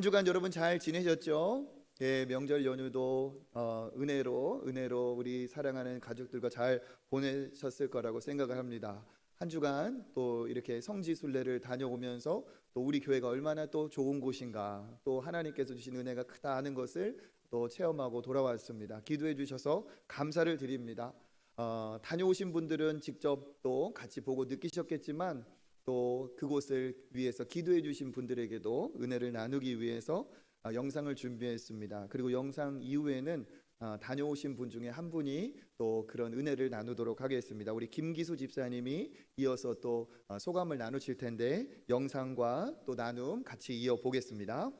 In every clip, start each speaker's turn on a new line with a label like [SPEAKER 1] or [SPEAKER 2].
[SPEAKER 1] 한 주간 여러분 잘 지내셨죠? 예, 명절 연휴도 은혜로 우리 사랑하는 가족들과 잘 보내셨을 거라고 생각을 합니다. 한 주간 또 이렇게 성지순례를 다녀오면서 또 우리 교회가 얼마나 또 좋은 곳인가, 또 하나님께서 주신 은혜가 크다 하는 것을 또 체험하고 돌아왔습니다. 기도해 주셔서 감사를 드립니다. 다녀오신 분들은 직접 또 같이 보고 느끼셨겠지만 또 그곳을 위해서 기도해 주신 분들에게도 은혜를 나누기 위해서 영상을 준비했습니다. 그리고 영상 이후에는 다녀오신 분 중에 한 분이 또 그런 은혜를 나누도록 하겠습니다. 우리 김기수 집사님이 이어서 또 소감을 나누실 텐데 영상과 또 나눔 같이 이어보겠습니다.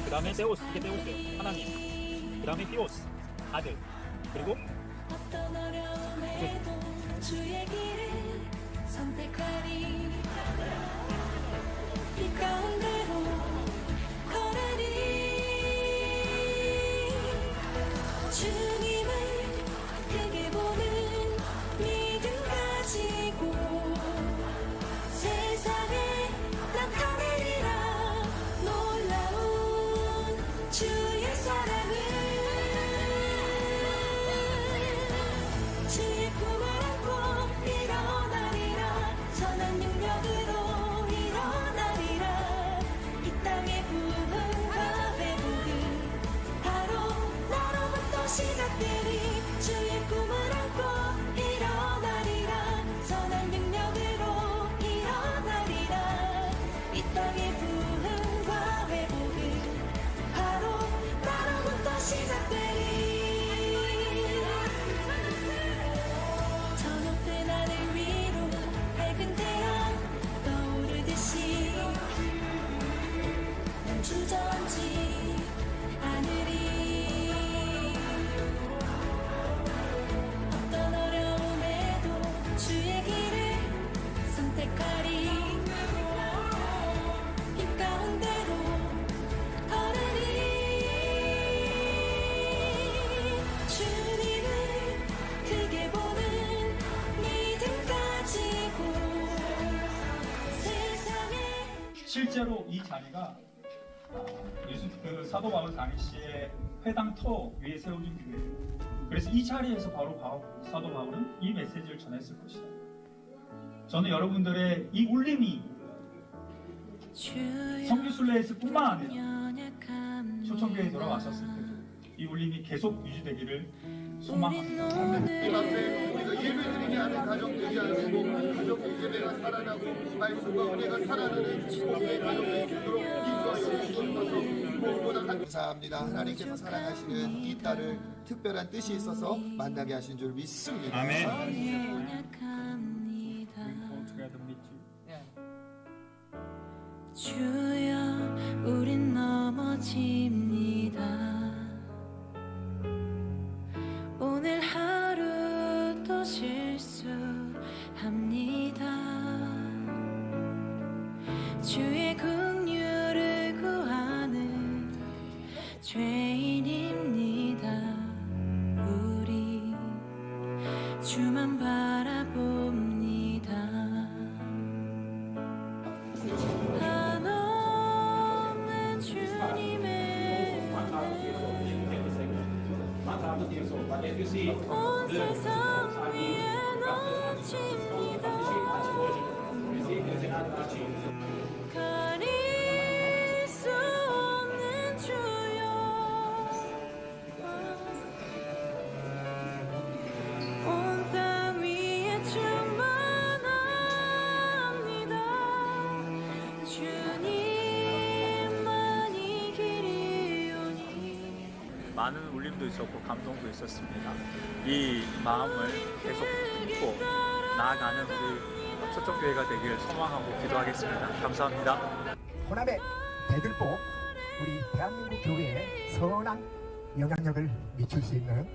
[SPEAKER 2] 그 다음에 데오스, 이게 데오스예요. 하나님. 그 다음에 디오스, 아들. 그리고
[SPEAKER 3] 어떤 어려움에도 주의 길을 선택하리. 이 가운데로 걸으리. 주님을 크게 보는 믿음 가지고 세상에 나타내리라. 놀라운 주의 사랑을. 주의 꿈을 안고 일어나리라. 선한 능력으로 일어나리라. 이 땅의 부흥과 회복은 바로 나로부터 시작되리. 주의 꿈을 안고 일어나리라. 선한 능력으로 일어나리라. 이 땅의 부흥과 회복은 바로 나로부터 시작되리. 저녁된 하늘 위로 밝은 태양 떠오르듯이 난 주저앉지 않으리. 어떤 어려움에도 주의 길을 선택하리. 이 가운데로 걸으리. 주님을 크게 보는 믿음 가지고 세상에.
[SPEAKER 2] 실제로 이 자리가 그 사도 바울 당시에 회당터 위에 세워진 교회예요. 그래서 이 자리에서 바로 사도 바울은 이 메시지를 전했을 것이다. 저는 여러분들의 이 울림이 성지순례했을 뿐만 아니라 초청교회에 돌아왔었을 때도 이 울림이 계속 유지되기를 소망합니다.
[SPEAKER 1] 이 앞에 우리가 예배드리지 않은 가정들이 아니고 가정 예배가 살아나고 말씀과 은혜가 살아나는 주님의 가정이 되도록 인도하여 주셔서 무엇보다 감사합니다. 하나님께서 사랑하시는 이 딸을 특별한 뜻이 있어서 만나게 하신 줄 믿습니다.
[SPEAKER 2] 아멘.
[SPEAKER 3] 주여 우린 넘어집니다. 오늘 하루 또 실수합니다. 주의 긍휼을 구하는 죄인입니다. 우리 주만 바라봅니다. 한없는 주님의 온 세상 위에 넘칩니다. 가릴 수 없는 주여. 온 땅 위에 충만합니다. 주님만이 길이오니.
[SPEAKER 2] 많은 울림도 있었고 감동도 있었습니다. 이 마음을 계속 품고 나아가는 우리 초청교회가 되길 소망하고 기도하겠습니다. 감사합니다.
[SPEAKER 4] 호남의 대들보 우리 대한민국 교회의 선한 영향력을 미칠 수 있는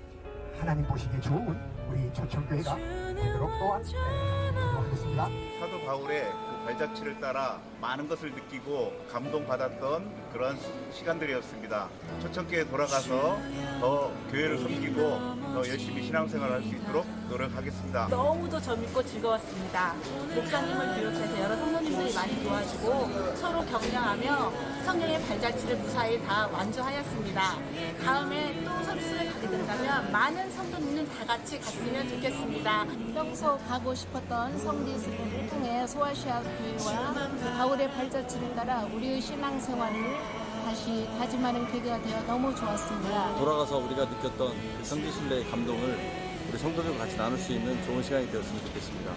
[SPEAKER 4] 하나님 보시기에 좋은 우리 초청교회가 되도록 또한 기도하겠습니다.
[SPEAKER 5] 사도 바울의 그 발자취를 따라 많은 것을 느끼고 감동받았던 그런 시간들이었습니다. 초청교회에 돌아가서 더 교회를 섬기고 더 열심히 신앙생활을 할 수 있도록 노력하겠습니다.
[SPEAKER 6] 너무도 재밌고 즐거웠습니다. 목사님을 비롯해서 여러 성도님들이 많이 도와주고 서로 격려하며 성령의 발자취를 무사히 다 완주하였습니다. 다음에 또 서비스를 가게 된다면 많은 성도님들 다 같이 갔으면 좋겠습니다.
[SPEAKER 7] 평소 가고 싶었던 성지순례를 통해 소아시아 교회와 바울의 발자취를 따라 우리의 신앙생활을 다시 다짐하는 계기가 되어 너무 좋았습니다.
[SPEAKER 8] 돌아가서 우리가 느꼈던 그 성지순례의 감동을 우리 성도들과 같이 나눌 수 있는 좋은 시간이 되었으면 좋겠습니다.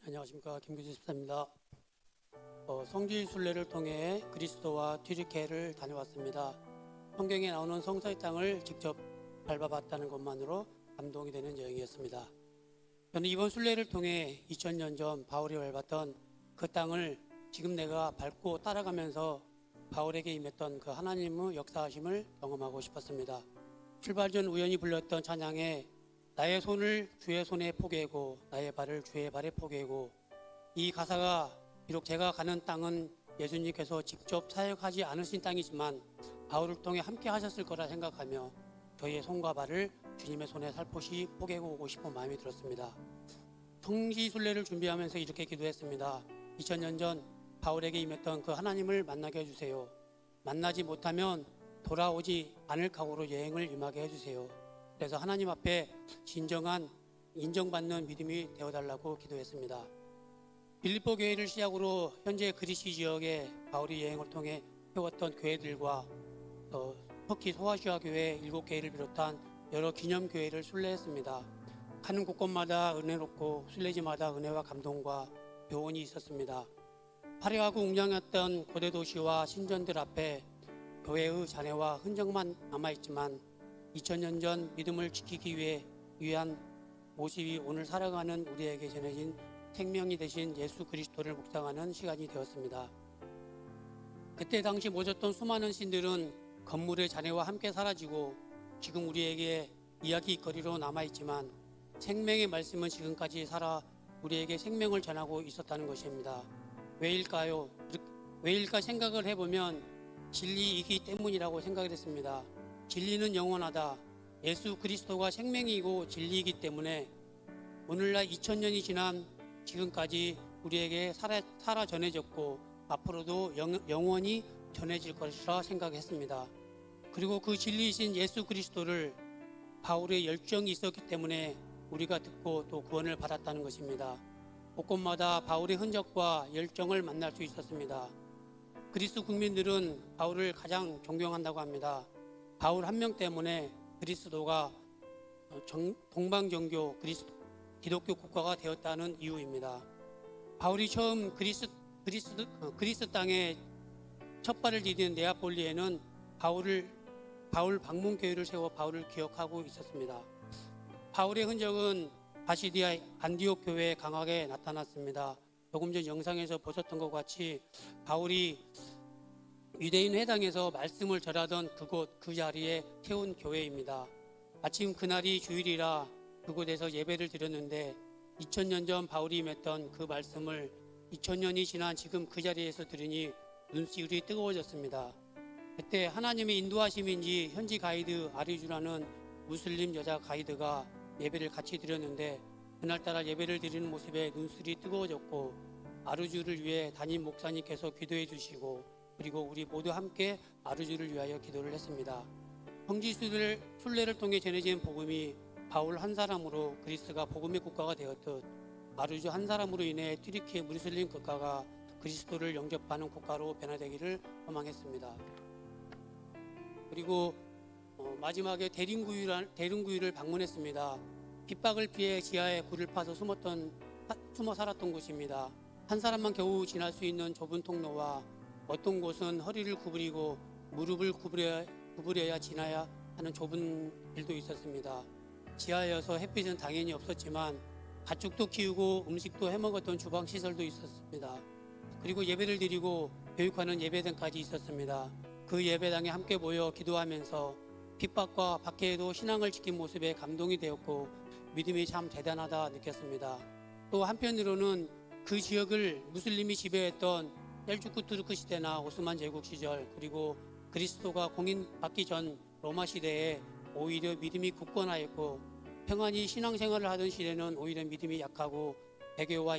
[SPEAKER 9] 안녕하십니까, 김규수 집사입니다. 성지 순례를 통해 그리스도와 튀르키예를 다녀왔습니다. 성경에 나오는 성서의 땅을 직접 밟아봤다는 것만으로 감동이 되는 여행이었습니다. 저는 이번 순례를 통해 2000년 전 바울이 밟았던 그 땅을 지금 내가 밟고 따라가면서 바울에게 임했던 그 하나님의 역사하심을 경험하고 싶었습니다. 출발 전 우연히 불렀던 찬양에 나의 손을 주의 손에 포개고 나의 발을 주의 발에 포개고, 이 가사가 비록 제가 가는 땅은 예수님께서 직접 사역하지 않으신 땅이지만 바울을 통해 함께 하셨을 거라 생각하며 저희의 손과 발을 주님의 손에 살포시 포개고 오고 싶은 마음이 들었습니다. 성지 순례를 준비하면서 이렇게 기도했습니다. 2000년 전 바울에게 임했던 그 하나님을 만나게 해주세요. 만나지 못하면 돌아오지 않을 각오로 여행을 임하게 해주세요. 그래서 하나님 앞에 진정한 인정받는 믿음이 되어달라고 기도했습니다. 빌립보 교회를 시작으로 현재 그리스 지역에 바울이 여행을 통해 세웠던 교회들과 터키 소아시아 교회 7개를 비롯한 여러 기념교회를 순례했습니다. 가는 곳곳마다 은혜롭고 순례지마다 은혜와 감동과 교훈이 있었습니다. 화려하고 웅장했던 고대 도시와 신전들 앞에 교회의 잔해와 흔적만 남아있지만 2000년 전 믿음을 지키기 위한 모습이 오늘 살아가는 우리에게 전해진 생명이 되신 예수 그리스도를 묵상하는 시간이 되었습니다. 그때 당시 모셨던 수많은 신들은 건물의 잔해와 함께 사라지고 지금 우리에게 이야기거리로 남아있지만 생명의 말씀은 지금까지 살아 우리에게 생명을 전하고 있었다는 것입니다. 왜일까요? 왜일까 생각을 해보면 진리이기 때문이라고 생각을 했습니다. 진리는 영원하다. 예수 그리스도가 생명이고 진리이기 때문에 오늘날 2000년이 지난 지금까지 우리에게 살아 전해졌고 앞으로도 영원히 전해질 것이라 생각했습니다. 그리고 그 진리이신 예수 그리스도를 바울의 열정이 있었기 때문에 우리가 듣고 또 구원을 받았다는 것입니다. 곳곳마다 바울의 흔적과 열정을 만날 수 있었습니다. 그리스 국민들은 바울을 가장 존경한다고 합니다. 바울 한 명 때문에 그리스도가 동방정교 기독교 국가가 되었다는 이유입니다. 바울이 처음 그리스 땅에 첫 발을 디딘 네아폴리에는 바울 방문교회를 세워 바울을 기억하고 있었습니다. 바울의 흔적은 바시디아 안디옥 교회에 강하게 나타났습니다. 조금 전 영상에서 보셨던 것 같이 바울이 유대인 회당에서 말씀을 전하던 그 자리에 세운 교회입니다. 마침 그날이 주일이라 그곳에서 예배를 드렸는데 2000년 전 바울이 임했던 그 말씀을 2000년이 지난 지금 그 자리에서 들으니 눈시울이 뜨거워졌습니다. 그때 하나님의 인도하심인지 현지 가이드 아리주라는 무슬림 여자 가이드가 예배를 같이 드렸는데 그날따라 예배를 드리는 모습에 눈시울이 뜨거워졌고 아르주를 위해 담임 목사님께서 기도해 주시고 그리고 우리 모두 함께 아르주를 위하여 기도를 했습니다. 성지 순례를 통해 전해진 복음이 바울 한 사람으로 그리스가 복음의 국가가 되었듯 아르주 한 사람으로 인해 튀르키예 무슬림 국가가 그리스도를 영접하는 국가로 변화되기를 소망했습니다. 그리고 마지막에 대릉구유를 방문했습니다. 핍박을 피해 지하에 굴을 파서 숨어 살았던 곳입니다. 한 사람만 겨우 지날 수 있는 좁은 통로와 어떤 곳은 허리를 구부리고 무릎을 구부려야 지나야 하는 좁은 길도 있었습니다. 지하여서 햇빛은 당연히 없었지만 가축도 키우고 음식도 해먹었던 주방 시설도 있었습니다. 그리고 예배를 드리고 교육하는 예배당까지 있었습니다. 그 예배당에 함께 모여 기도하면서 핍박과 박해에도 신앙을 지킨 모습에 감동이 되었고 믿음이 참 대단하다 느꼈습니다. 또 한편으로는 그 지역을 무슬림이 지배했던 셀주크 투르크 시대나 오스만 제국 시절 그리고 그리스도가 공인받기 전 로마 시대에 오히려 믿음이 굳건하였고 평안히 신앙생활을 하던 시대는 오히려 믿음이 약하고 배교와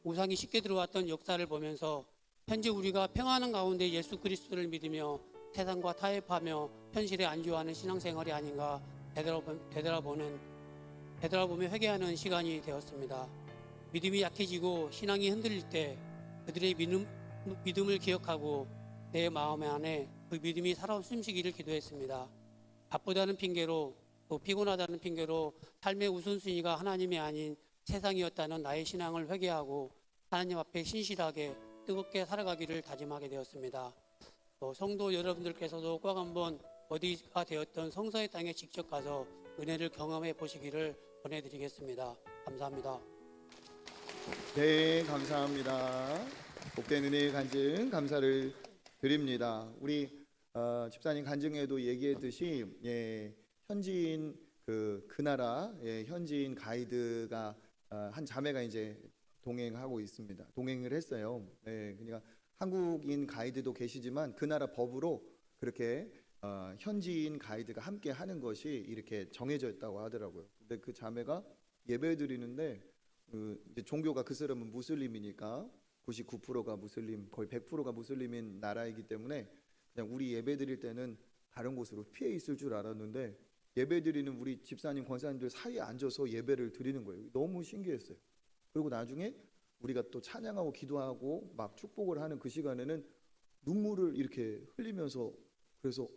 [SPEAKER 9] 우상이 쉽게 들어왔던 역사를 보면서 현재 우리가 평안한 가운데 예수 그리스도를 믿으며 세상과 타협하며 현실에 안주하는 신앙생활이 아닌가 되돌아보며 회개하는 시간이 되었습니다. 믿음이 약해지고 신앙이 흔들릴 때 그들의 믿음을 기억하고 내 마음 안에 그 믿음이 살아 숨쉬기를 기도했습니다. 바쁘다는 핑계로 또 피곤하다는 핑계로 삶의 우선순위가 하나님이 아닌 세상이었다는 나의 신앙을 회개하고 하나님 앞에 신실하게 뜨겁게 살아가기를 다짐하게 되었습니다. 성도 여러분들께서도 꼭 한번 어디가 되었던 성서의 땅에 직접 가서 은혜를 경험해 보시기를 권해드리겠습니다. 감사합니다.
[SPEAKER 1] 네, 감사합니다. 복된 은혜의 간증 감사를 드립니다. 우리 집사님 간증에도 얘기했듯이 현지인 그 나라 현지인 가이드가 한 자매가 이제 동행하고 있습니다. 동행을 했어요. 그러니까 한국인 가이드도 계시지만 그 나라 법으로 그렇게 현지인 가이드가 함께 하는 것이 이렇게 정해져 있다고 하더라고요. 근데 그 자매가 예배 드리는데 이제 종교가 그 사람은 무슬림이니까 99%가 무슬림, 거의 100%가 무슬림인 나라이기 때문에 그냥 우리 예배 드릴 때는 다른 곳으로 피해 있을 줄 알았는데 예배 드리는 우리 집사님, 권사님들 사이에 앉아서 예배를 드리는 거예요. 너무 신기했어요. 그리고 나중에 우리가 또 찬양하고 기도하고 막 축복을 하는 그 시간에는 눈물을 이렇게 흘리면서 그래서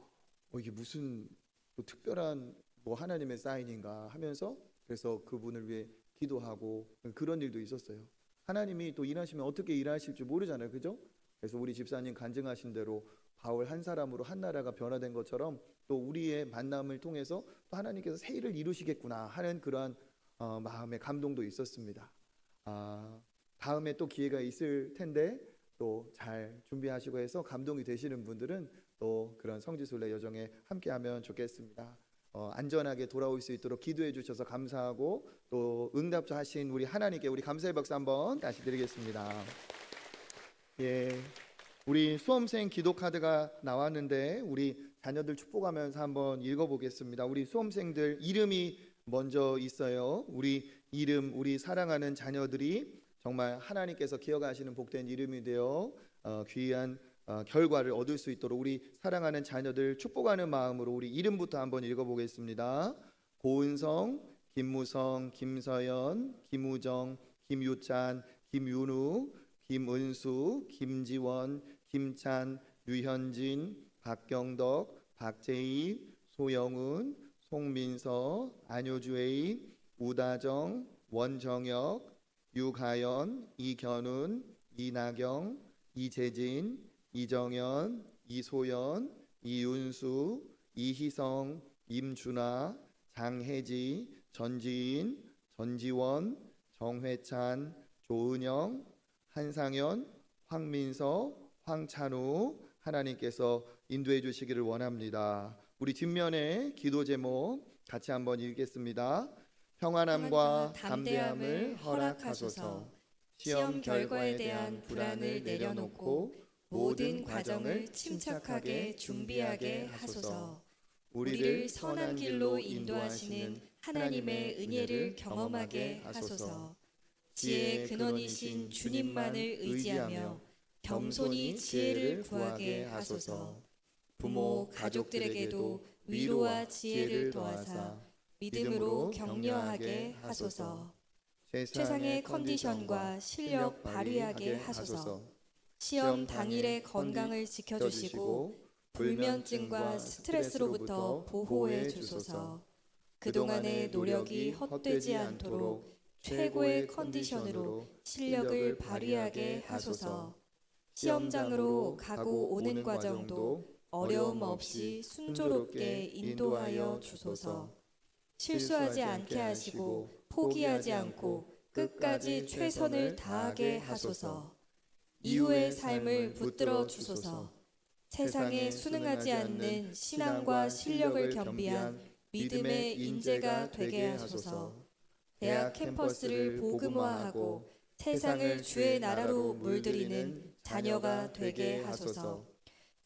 [SPEAKER 1] 이게 무슨 또 특별한 뭐 하나님의 사인인가 하면서 그래서 그분을 위해 기도하고 그런 일도 있었어요. 하나님이 또 일하시면 어떻게 일하실지 모르잖아요, 그죠? 그래서 우리 집사님 간증하신 대로 바울 한 사람으로 한 나라가 변화된 것처럼 또 우리의 만남을 통해서 또 하나님께서 새 일을 이루시겠구나 하는 그러한 마음의 감동도 있었습니다. 다음에 또 기회가 있을 텐데 또 잘 준비하시고 해서 감동이 되시는 분들은 또 그런 성지순례 여정에 함께하면 좋겠습니다. 안전하게 돌아올 수 있도록 기도해 주셔서 감사하고 또 응답하신 우리 하나님께 우리 감사의 박수 한번 다시 드리겠습니다. 우리 수험생 기도 카드가 나왔는데 우리 자녀들 축복하면서 한번 읽어보겠습니다. 우리 수험생들 이름이 먼저 있어요. 우리 이름, 우리 사랑하는 자녀들이 정말 하나님께서 기억하시는 복된 이름이 되어 귀한 결과를 얻을 수 있도록 우리 사랑하는 자녀들 축복하는 마음으로 우리 이름부터 한번 읽어보겠습니다. 고은성, 김무성, 김서연, 김우정, 김유찬, 김윤우, 김은수, 김지원, 김찬, 유현진, 박경덕, 박재희, 소영은, 송민서, 안효주에이, 우다정, 원정혁, 유가연, 이견훈, 이나경, 이재진, 이정현, 이소연, 이윤수, 이희성, 임준아, 장혜지, 전지인, 전지원, 정회찬, 조은영, 한상현, 황민서, 황찬우 하나님께서 인도해 주시기를 원합니다. 우리 뒷면에 기도 제목 같이 한번 읽겠습니다. 평안함과 담대함을 허락하소서. 시험 결과에 대한 불안을 내려놓고 모든 과정을 침착하게 준비하게 하소서. 우리를 선한 길로 인도하시는 하나님의 은혜를 경험하게 하소서. 지혜의 근원이신 주님만을 의지하며 겸손히 지혜를 구하게 하소서. 부모, 가족들에게도 위로와 지혜를 더하사 믿음으로 격려하게 하소서. 최상의 컨디션과 실력 발휘하게 하소서. 시험 당일의 건강을 지켜주시고 불면증과 스트레스로부터 보호해 주소서. 그동안의 노력이 헛되지 않도록 최고의 컨디션으로 실력을 발휘하게 하소서.
[SPEAKER 3] 시험장으로 가고 오는 과정도 어려움 없이 순조롭게 인도하여 주소서. 실수하지 않게 하시고 포기하지 않고 끝까지 최선을 다하게 하소서. 이후의 삶을 붙들어 주소서. 세상에 순응하지 않는 신앙과 실력을 겸비한 믿음의 인재가 되게 하소서. 대학 캠퍼스를 복음화하고 세상을 주의 나라로 물들이는 자녀가 되게 하소서.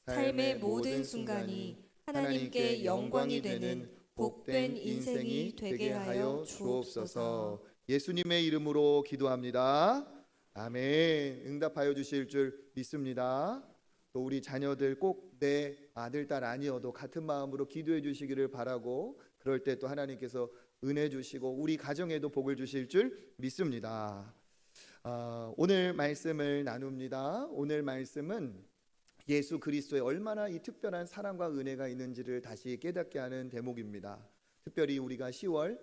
[SPEAKER 3] 삶의 모든 순간이 하나님께 영광이 되는 복된 인생이 되게 하여 주옵소서.
[SPEAKER 1] 예수님의 이름으로 기도합니다. 아멘. 응답하여 주실 줄 믿습니다. 또 우리 자녀들 꼭 내 아들, 딸 아니어도 같은 마음으로 기도해 주시기를 바라고, 그럴 때 또 하나님께서 은혜 주시고 우리 가정에도 복을 주실 줄 믿습니다. 오늘 말씀을 나눕니다. 오늘 말씀은 예수 그리스도의 얼마나 이 특별한 사랑과 은혜가 있는지를 다시 깨닫게 하는 대목입니다. 특별히 우리가 10월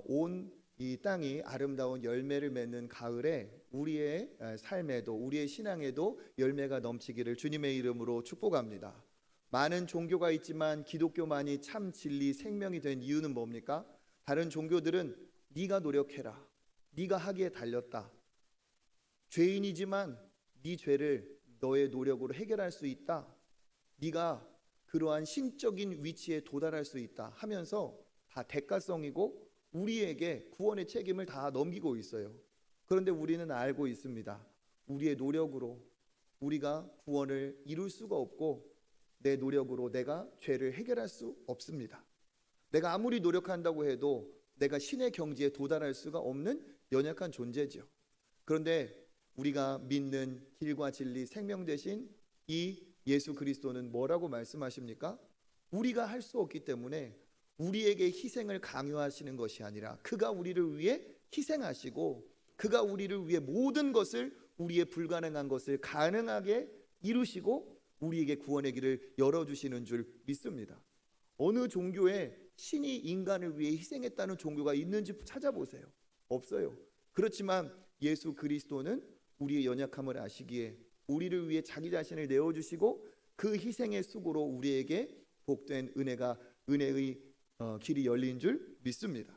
[SPEAKER 1] 온 이 땅이 아름다운 열매를 맺는 가을에 우리의 삶에도, 우리의 신앙에도 열매가 넘치기를 주님의 이름으로 축복합니다. 많은 종교가 있지만 기독교만이 참 진리 생명이 된 이유는 뭡니까? 다른 종교들은 네가 노력해라, 네가 하기에 달렸다, 죄인이지만 네 죄를 너의 노력으로 해결할 수 있다, 네가 그러한 신적인 위치에 도달할 수 있다 하면서 다 대가성이고 우리에게 구원의 책임을 다 넘기고 있어요. 그런데 우리는 알고 있습니다. 우리의 노력으로 우리가 구원을 이룰 수가 없고, 내 노력으로 내가 죄를 해결할 수 없습니다. 내가 아무리 노력한다고 해도 내가 신의 경지에 도달할 수가 없는 연약한 존재죠. 그런데 우리가 믿는 길과 진리 생명 되신 이 예수 그리스도는 뭐라고 말씀하십니까? 우리가 할 수 없기 때문에 우리에게 희생을 강요하시는 것이 아니라 그가 우리를 위해 희생하시고 그가 우리를 위해 모든 것을, 우리의 불가능한 것을 가능하게 이루시고 우리에게 구원의 길을 열어주시는 줄 믿습니다. 어느 종교에 신이 인간을 위해 희생했다는 종교가 있는지 찾아보세요. 없어요. 그렇지만 예수 그리스도는 우리의 연약함을 아시기에 우리를 위해 자기 자신을 내어주시고 그 희생의 수고로 우리에게 복된 은혜의 길이 열린 줄 믿습니다.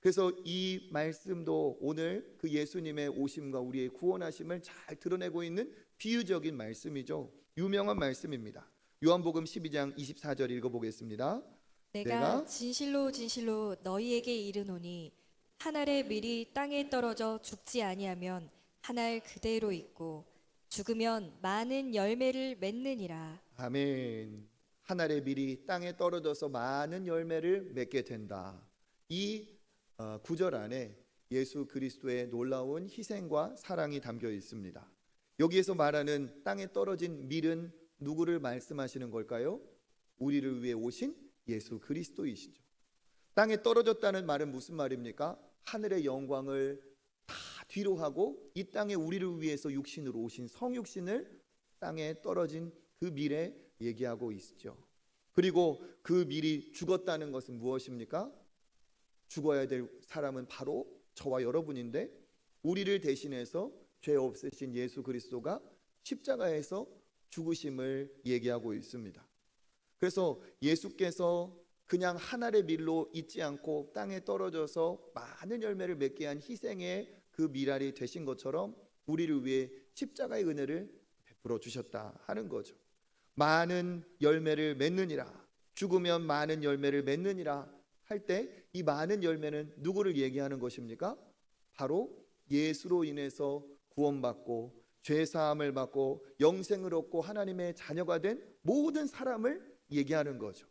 [SPEAKER 1] 그래서 이 말씀도 오늘 그 예수님의 오심과 우리의 구원하심을 잘 드러내고 있는 비유적인 말씀이죠. 유명한 말씀입니다. 요한복음 12장 24절 읽어보겠습니다.
[SPEAKER 3] 내가 진실로 진실로 너희에게 이르노니 한 알의 밀이 땅에 떨어져 죽지 아니하면 한 알 그대로 있고 죽으면 많은 열매를 맺느니라.
[SPEAKER 1] 아멘. 한 알의 밀이 땅에 떨어져서 많은 열매를 맺게 된다. 이 구절 안에 예수 그리스도의 놀라운 희생과 사랑이 담겨 있습니다. 여기에서 말하는 땅에 떨어진 밀은 누구를 말씀하시는 걸까요? 우리를 위해 오신 예수 그리스도이시죠. 땅에 떨어졌다는 말은 무슨 말입니까? 하늘의 영광을 다 뒤로 하고 이 땅에 우리를 위해서 육신으로 오신 성육신을 땅에 떨어진 그 밀에 얘기하고 있죠. 그리고 그 밀이 죽었다는 것은 무엇입니까? 죽어야 될 사람은 바로 저와 여러분인데, 우리를 대신해서 죄 없으신 예수 그리스도가 십자가에서 죽으심을 얘기하고 있습니다. 그래서 예수께서 그냥 한 알의 밀로 있지 않고 땅에 떨어져서 많은 열매를 맺게 한 희생의 그 밀알이 되신 것처럼 우리를 위해 십자가의 은혜를 베풀어 주셨다 하는 거죠. 많은 열매를 맺느니라, 죽으면 많은 열매를 맺느니라 할 때 이 많은 열매는 누구를 얘기하는 것입니까? 바로 예수로 인해서 구원받고 죄 사함을 받고 영생을 얻고 하나님의 자녀가 된 모든 사람을 얘기하는 거죠.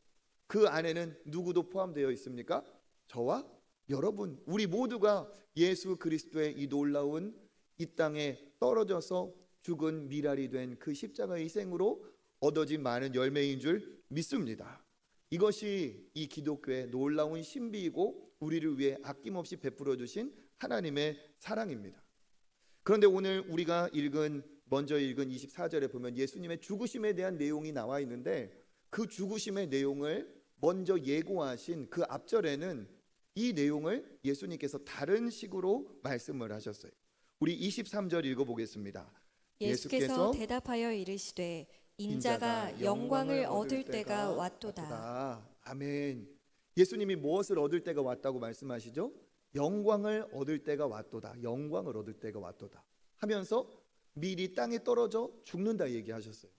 [SPEAKER 1] 그 안에는 누구도 포함되어 있습니까? 저와 여러분, 우리 모두가 예수 그리스도의 이 놀라운 이 땅에 떨어져서 죽은 밀알이 된 그 십자가의 희생으로 얻어진 많은 열매인 줄 믿습니다. 이것이 이 기독교의 놀라운 신비이고 우리를 위해 아낌없이 베풀어 주신 하나님의 사랑입니다. 그런데 오늘 우리가 먼저 읽은 24절에 보면 예수님의 죽으심에 대한 내용이 나와 있는데, 그 죽으심의 내용을 먼저 예고하신 그 앞절에는 이 내용을 예수님께서 다른 식으로 말씀을 하셨어요. 우리 23절 읽어보겠습니다.
[SPEAKER 3] 예수께서 대답하여 이르시되 인자가 영광을 얻을 때가 왔도다.
[SPEAKER 1] 아멘. 예수님이 무엇을 얻을 때가 왔다고 말씀하시죠? 영광을 얻을 때가 왔도다. 영광을 얻을 때가 왔도다 하면서 미리 땅에 떨어져 죽는다 얘기하셨어요.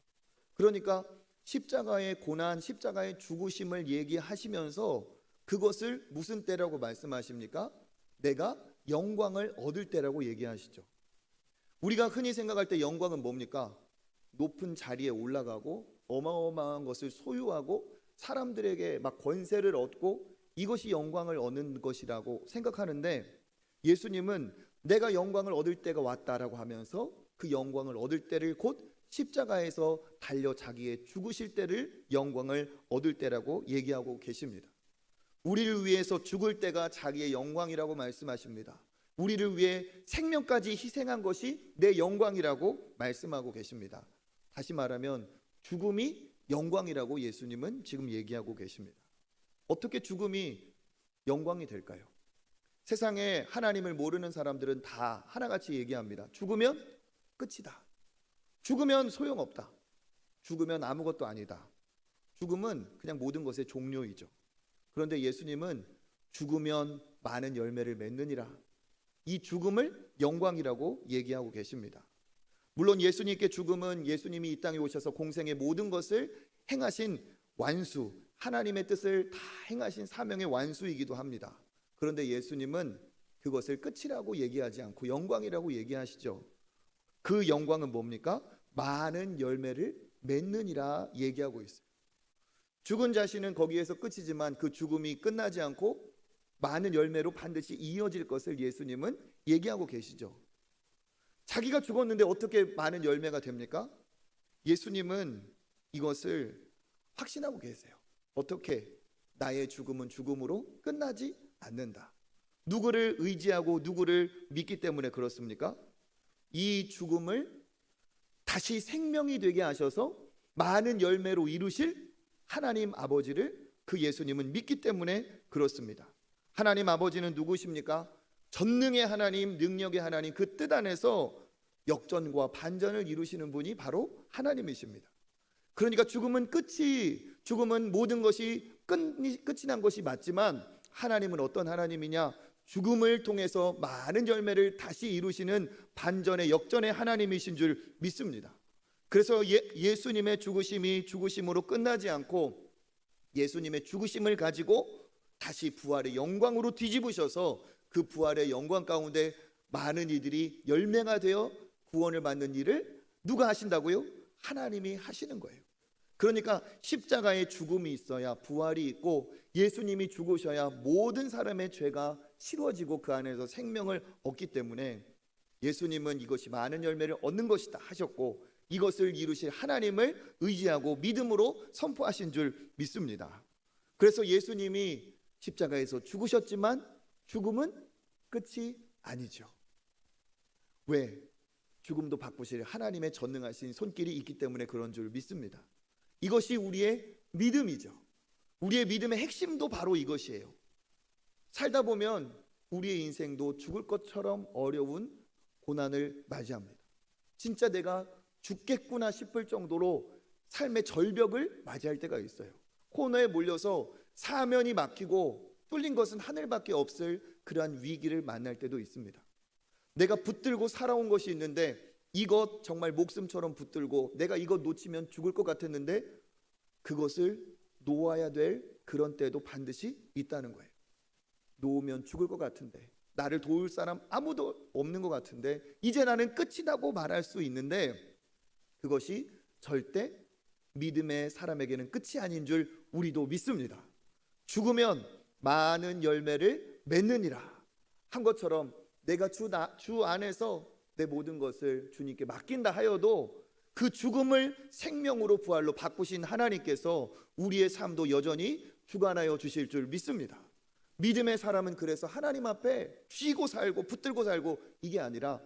[SPEAKER 1] 그러니까 십자가의 고난, 십자가의 죽으심을 얘기하시면서 그것을 무슨 때라고 말씀하십니까? 내가 영광을 얻을 때라고 얘기하시죠. 우리가 흔히 생각할 때 영광은 뭡니까? 높은 자리에 올라가고 어마어마한 것을 소유하고 사람들에게 막 권세를 얻고 이것이 영광을 얻는 것이라고 생각하는데, 예수님은 내가 영광을 얻을 때가 왔다라고 하면서 그 영광을 얻을 때를 곧 십자가에서 달려 자기의 죽으실 때를 영광을 얻을 때라고 얘기하고 계십니다. 우리를 위해서 죽을 때가 자기의 영광이라고 말씀하십니다. 우리를 위해 생명까지 희생한 것이 내 영광이라고 말씀하고 계십니다. 다시 말하면 죽음이 영광이라고 예수님은 지금 얘기하고 계십니다. 어떻게 죽음이 영광이 될까요? 세상에 하나님을 모르는 사람들은 다 하나같이 얘기합니다. 죽으면 끝이다. 죽으면 소용없다. 죽으면 아무것도 아니다. 죽음은 그냥 모든 것의 종료이죠. 그런데 예수님은 죽으면 많은 열매를 맺느니라, 이 죽음을 영광이라고 얘기하고 계십니다. 물론 예수님께 죽음은 예수님이 이 땅에 오셔서 공생의 모든 것을 행하신 완수, 하나님의 뜻을 다 행하신 사명의 완수이기도 합니다. 그런데 예수님은 그것을 끝이라고 얘기하지 않고 영광이라고 얘기하시죠. 그 영광은 뭡니까? 많은 열매를 맺느니라 얘기하고 있어요. 죽은 자신은 거기에서 끝이지만 그 죽음이 끝나지 않고 많은 열매로 반드시 이어질 것을 예수님은 얘기하고 계시죠. 자기가 죽었는데 어떻게 많은 열매가 됩니까? 예수님은 이것을 확신하고 계세요. 어떻게? 나의 죽음은 죽음으로 끝나지 않는다. 누구를 의지하고 누구를 믿기 때문에 그렇습니까? 이 죽음을 다시 생명이 되게 하셔서 많은 열매로 이루실 하나님 아버지를 그 예수님은 믿기 때문에 그렇습니다. 하나님 아버지는 누구십니까? 전능의 하나님, 능력의 하나님, 그 뜻 안에서 역전과 반전을 이루시는 분이 바로 하나님이십니다. 그러니까 죽음은 모든 것이 끝이 난 것이 맞지만, 하나님은 어떤 하나님이냐? 죽음을 통해서 많은 열매를 다시 이루시는 반전의 역전의 하나님이신 줄 믿습니다. 그래서 예수님의 죽으심이 죽으심으로 끝나지 않고 예수님의 죽으심을 가지고 다시 부활의 영광으로 뒤집으셔서 그 부활의 영광 가운데 많은 이들이 열매가 되어 구원을 받는 일을 누가 하신다고요? 하나님이 하시는 거예요. 그러니까 십자가에 죽음이 있어야 부활이 있고, 예수님이 죽으셔야 모든 사람의 죄가 치러지고 그 안에서 생명을 얻기 때문에 예수님은 이것이 많은 열매를 얻는 것이다 하셨고, 이것을 이루실 하나님을 의지하고 믿음으로 선포하신 줄 믿습니다. 그래서 예수님이 십자가에서 죽으셨지만 죽음은 끝이 아니죠. 왜? 죽음도 바꾸실 하나님의 전능하신 손길이 있기 때문에 그런 줄 믿습니다. 이것이 우리의 믿음이죠. 우리의 믿음의 핵심도 바로 이것이에요. 살다 보면 우리의 인생도 죽을 것처럼 어려운 고난을 맞이합니다. 진짜 내가 죽겠구나 싶을 정도로 삶의 절벽을 맞이할 때가 있어요. 코너에 몰려서 사면이 막히고 뚫린 것은 하늘밖에 없을 그러한 위기를 만날 때도 있습니다. 내가 붙들고 살아온 것이 있는데 이것 정말 목숨처럼 붙들고 내가 이것 놓치면 죽을 것 같았는데 그것을 놓아야 될 그런 때도 반드시 있다는 거예요. 놓으면 죽을 것 같은데, 나를 도울 사람 아무도 없는 것 같은데, 이제 나는 끝이라고 말할 수 있는데, 그것이 절대 믿음의 사람에게는 끝이 아닌 줄 우리도 믿습니다. 죽으면 많은 열매를 맺느니라 한 것처럼 내가 주 안에서 내 모든 것을 주님께 맡긴다 하여도 그 죽음을 생명으로 부활로 바꾸신 하나님께서 우리의 삶도 여전히 주관하여 주실 줄 믿습니다. 믿음의 사람은 그래서 하나님 앞에 쥐고 살고 붙들고 살고 이게 아니라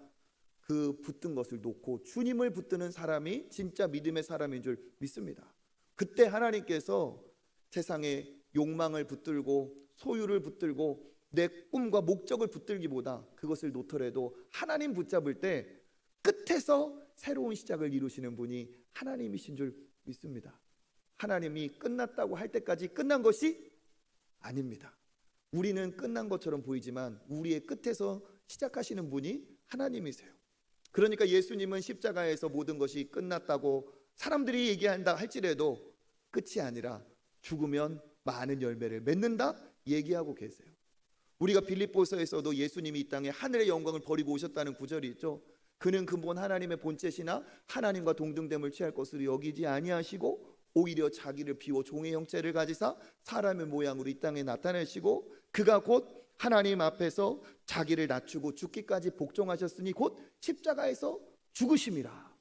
[SPEAKER 1] 그 붙든 것을 놓고 주님을 붙드는 사람이 진짜 믿음의 사람인 줄 믿습니다. 그때 하나님께서 세상의 욕망을 붙들고 소유를 붙들고 내 꿈과 목적을 붙들기보다 그것을 놓더라도 하나님 붙잡을 때 끝에서 새로운 시작을 이루시는 분이 하나님이신 줄 믿습니다. 하나님이 끝났다고 할 때까지 끝난 것이 아닙니다. 우리는 끝난 것처럼 보이지만 우리의 끝에서 시작하시는 분이 하나님이세요. 그러니까 예수님은 십자가에서 모든 것이 끝났다고 사람들이 얘기한다 할지라도 끝이 아니라 죽으면 많은 열매를 맺는다 얘기하고 계세요. 우리가 빌립보서에서도 예수님이 이 땅에 하늘의 영광을 버리고 오셨다는 구절이 있죠. 그는 근본 하나님의 본체시나 하나님과 동등됨을 취할 것으로 여기지 아니하시고 오히려 자기를 비워 종의 형체를 가지사 사람의 모양으로 이 땅에 나타내시고 그가 곧 하나님 앞에서 자기를 낮추고 죽기까지 복종하셨으니 곧 십자가에서 죽으심이라.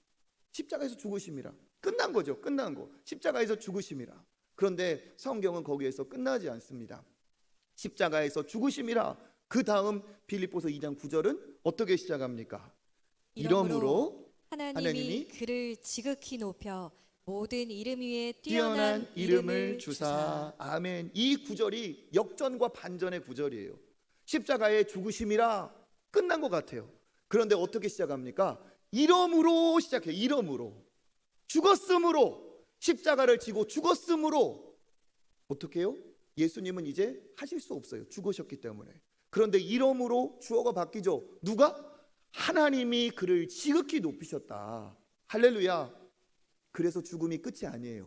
[SPEAKER 1] 십자가에서 죽으심이라. 끝난 거죠. 끝난 거. 십자가에서 죽으심이라. 그런데 성경은 거기에서 끝나지 않습니다. 십자가에서 죽으심이라. 그 다음 빌립보서 2장 9절은 어떻게 시작합니까? 이러므로
[SPEAKER 3] 하나님이 그를 지극히 높여 모든 이름 위에
[SPEAKER 1] 뛰어난
[SPEAKER 3] 뛰어난
[SPEAKER 1] 이름을 주사. 아멘. 이 구절이 역전과 반전의 구절이에요. 십자가의 죽으심이라 끝난 것 같아요. 그런데 어떻게 시작합니까? 이러므로 시작해요. 이러므로. 죽었으므로. 십자가를 지고 죽었으므로. 어떻게 해요? 예수님은 이제 하실 수 없어요. 죽으셨기 때문에. 그런데 이러므로 주어가 바뀌죠. 누가? 하나님이 그를 지극히 높이셨다. 할렐루야. 그래서 죽음이 끝이 아니에요.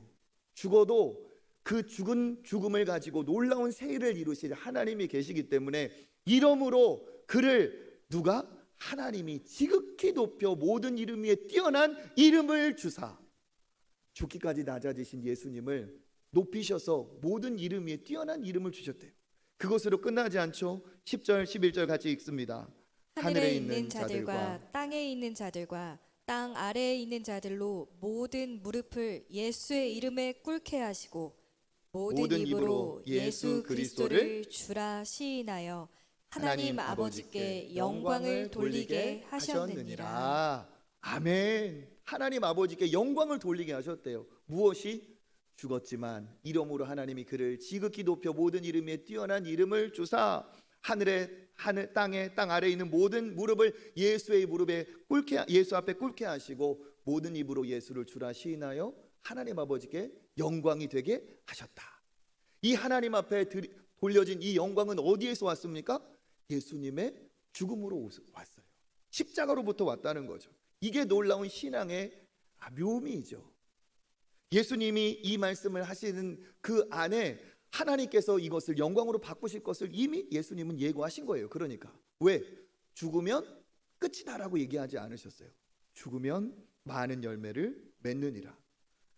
[SPEAKER 1] 죽어도 그 죽은 죽음을 가지고 놀라운 새 일을 이루실 하나님이 계시기 때문에 이러므로 그를 누가? 하나님이 지극히 높여 모든 이름 위에 뛰어난 이름을 주사. 죽기까지 낮아지신 예수님을 높이셔서 모든 이름 위에 뛰어난 이름을 주셨대요. 그것으로 끝나지 않죠. 10절 11절 같이 읽습니다.
[SPEAKER 3] 하늘에 있는 자들과 땅에 있는 자들과 땅 아래에 있는 자들로 모든 무릎을 예수의 이름에 꿇게 하시고 모든 입으로 예수 그리스도를 주라 시인하여 하나님 아버지께 영광을 돌리게 하셨느니라.
[SPEAKER 1] 아멘. 하나님 아버지께 영광을 돌리게 하셨대요. 무엇이? 죽었지만 이름으로 하나님이 그를 지극히 높여 모든 이름에 뛰어난 이름을 주사 하늘 땅에 땅 아래에 있는 모든 무릎을 예수의 무릎에 예수 앞에 꿇게 하시고 모든 입으로 예수를 주라 시인하여 하나님 아버지께 영광이 되게 하셨다. 이 하나님 앞에 돌려진 이 영광은 어디에서 왔습니까? 예수님의 죽음으로 왔어요. 십자가로부터 왔다는 거죠. 이게 놀라운 신앙의 묘미이죠. 예수님이 이 말씀을 하시는 그 안에 하나님께서 이것을 영광으로 바꾸실 것을 이미 예수님은 예고하신 거예요. 그러니까 왜? 죽으면 끝이다라고 얘기하지 않으셨어요. 죽으면 많은 열매를 맺느니라.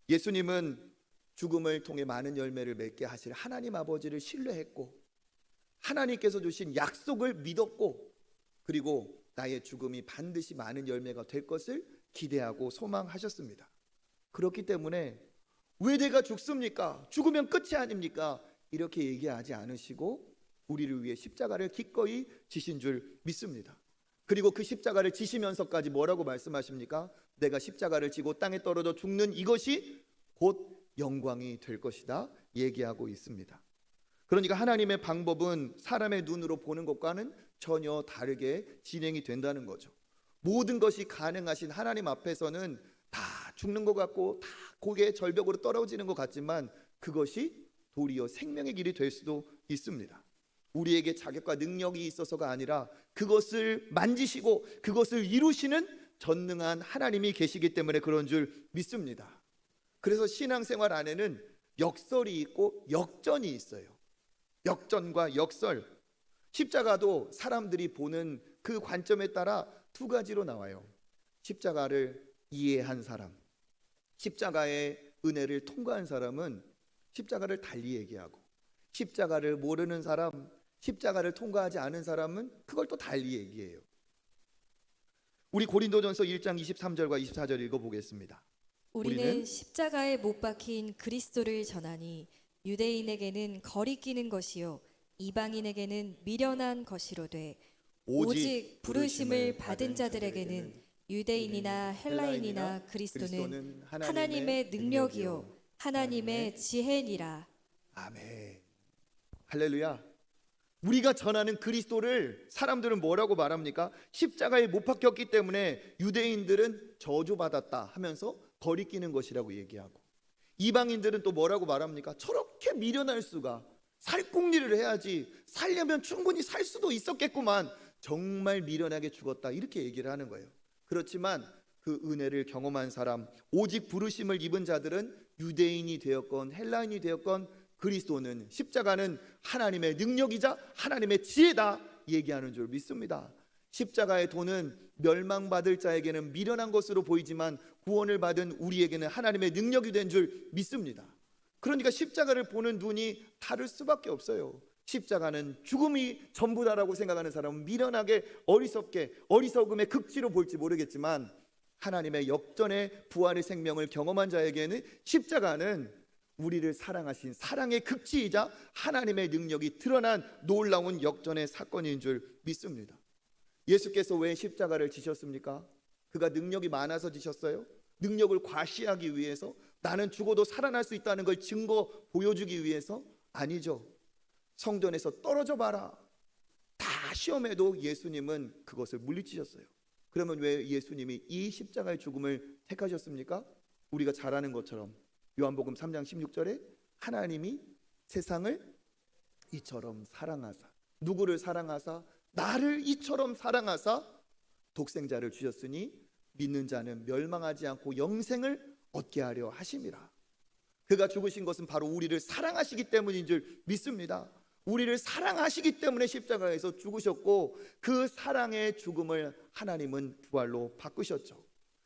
[SPEAKER 1] 예수님은 죽음을 통해 많은 열매를 맺게 하실 하나님 아버지를 신뢰했고 하나님께서 주신 약속을 믿었고 그리고 나의 죽음이 반드시 많은 열매가 될 것을 기대하고 소망하셨습니다. 그렇기 때문에 왜 내가 죽습니까? 죽으면 끝이 아닙니까? 이렇게 얘기하지 않으시고 우리를 위해 십자가를 기꺼이 지신 줄 믿습니다. 그리고 그 십자가를 지시면서까지 뭐라고 말씀하십니까? 내가 십자가를 지고 땅에 떨어져 죽는 이것이 곧 영광이 될 것이다 얘기하고 있습니다. 그러니까 하나님의 방법은 사람의 눈으로 보는 것과는 전혀 다르게 진행이 된다는 거죠. 모든 것이 가능하신 하나님 앞에서는 다 죽는 것 같고 다 고개의 절벽으로 떨어지는 것 같지만 그것이 도리어 생명의 길이 될 수도 있습니다. 우리에게 자격과 능력이 있어서가 아니라 그것을 만지시고 그것을 이루시는 전능한 하나님이 계시기 때문에 그런 줄 믿습니다. 그래서 신앙생활 안에는 역설이 있고 역전이 있어요. 역전과 역설. 십자가도 사람들이 보는 그 관점에 따라 두 가지로 나와요. 십자가를 이해한 사람, 십자가의 은혜를 통과한 사람은 십자가를 달리 얘기하고 십자가를 모르는 사람, 십자가를 통과하지 않은 사람은 그걸 또 달리 얘기해요. 우리 고린도전서 1장 23절과 24절 읽어보겠습니다.
[SPEAKER 3] 우리는 십자가에 못 박힌 그리스도를 전하니 유대인에게는 거리끼는 것이요 이방인에게는 미련한 것이로되 오직 부르심을 받은 자들에게는 유대인이나 헬라인이나 그리스도는 하나님의 능력이요 하나님의 지혜니라.
[SPEAKER 1] 아멘. 할렐루야. 우리가 전하는 그리스도를 사람들은 뭐라고 말합니까? 십자가에 못 박혔기 때문에 유대인들은 저주받았다 하면서 거리끼는 것이라고 얘기하고, 이방인들은 또 뭐라고 말합니까? 저렇게 미련할 수가, 살궁리를 해야지, 살려면 충분히 살 수도 있었겠구만, 정말 미련하게 죽었다, 이렇게 얘기를 하는 거예요. 그렇지만 그 은혜를 경험한 사람, 오직 부르심을 입은 자들은 유대인이 되었건 헬라인이 되었건 그리스도는, 십자가는 하나님의 능력이자 하나님의 지혜다 얘기하는 줄 믿습니다. 십자가의 도는 멸망받을 자에게는 미련한 것으로 보이지만 구원을 받은 우리에게는 하나님의 능력이 된 줄 믿습니다. 그러니까 십자가를 보는 눈이 다를 수밖에 없어요. 십자가는 죽음이 전부다라고 생각하는 사람은 미련하게 어리석게, 어리석음의 극치로 볼지 모르겠지만, 하나님의 역전의 부활의 생명을 경험한 자에게는 십자가는 우리를 사랑하신 사랑의 극치이자 하나님의 능력이 드러난 놀라운 역전의 사건인 줄 믿습니다. 예수께서 왜 십자가를 지셨습니까? 그가 능력이 많아서 지셨어요? 능력을 과시하기 위해서? 나는 죽어도 살아날 수 있다는 걸 증거 보여주기 위해서? 아니죠. 성전에서 떨어져 봐라, 다 시험해도 예수님은 그것을 물리치셨어요. 그러면 왜 예수님이 이 십자가의 죽음을 택하셨습니까? 우리가 잘 아는 것처럼 요한복음 3장 16절에 하나님이 세상을 이처럼 사랑하사, 누구를 사랑하사? 나를 이처럼 사랑하사 독생자를 주셨으니 믿는 자는 멸망하지 않고 영생을 얻게 하려 하심이라. 그가 죽으신 것은 바로 우리를 사랑하시기 때문인 줄 믿습니다. 우리를 사랑하시기 때문에 십자가에서 죽으셨고, 그 사랑의 죽음을 하나님은 부활로 바꾸셨죠.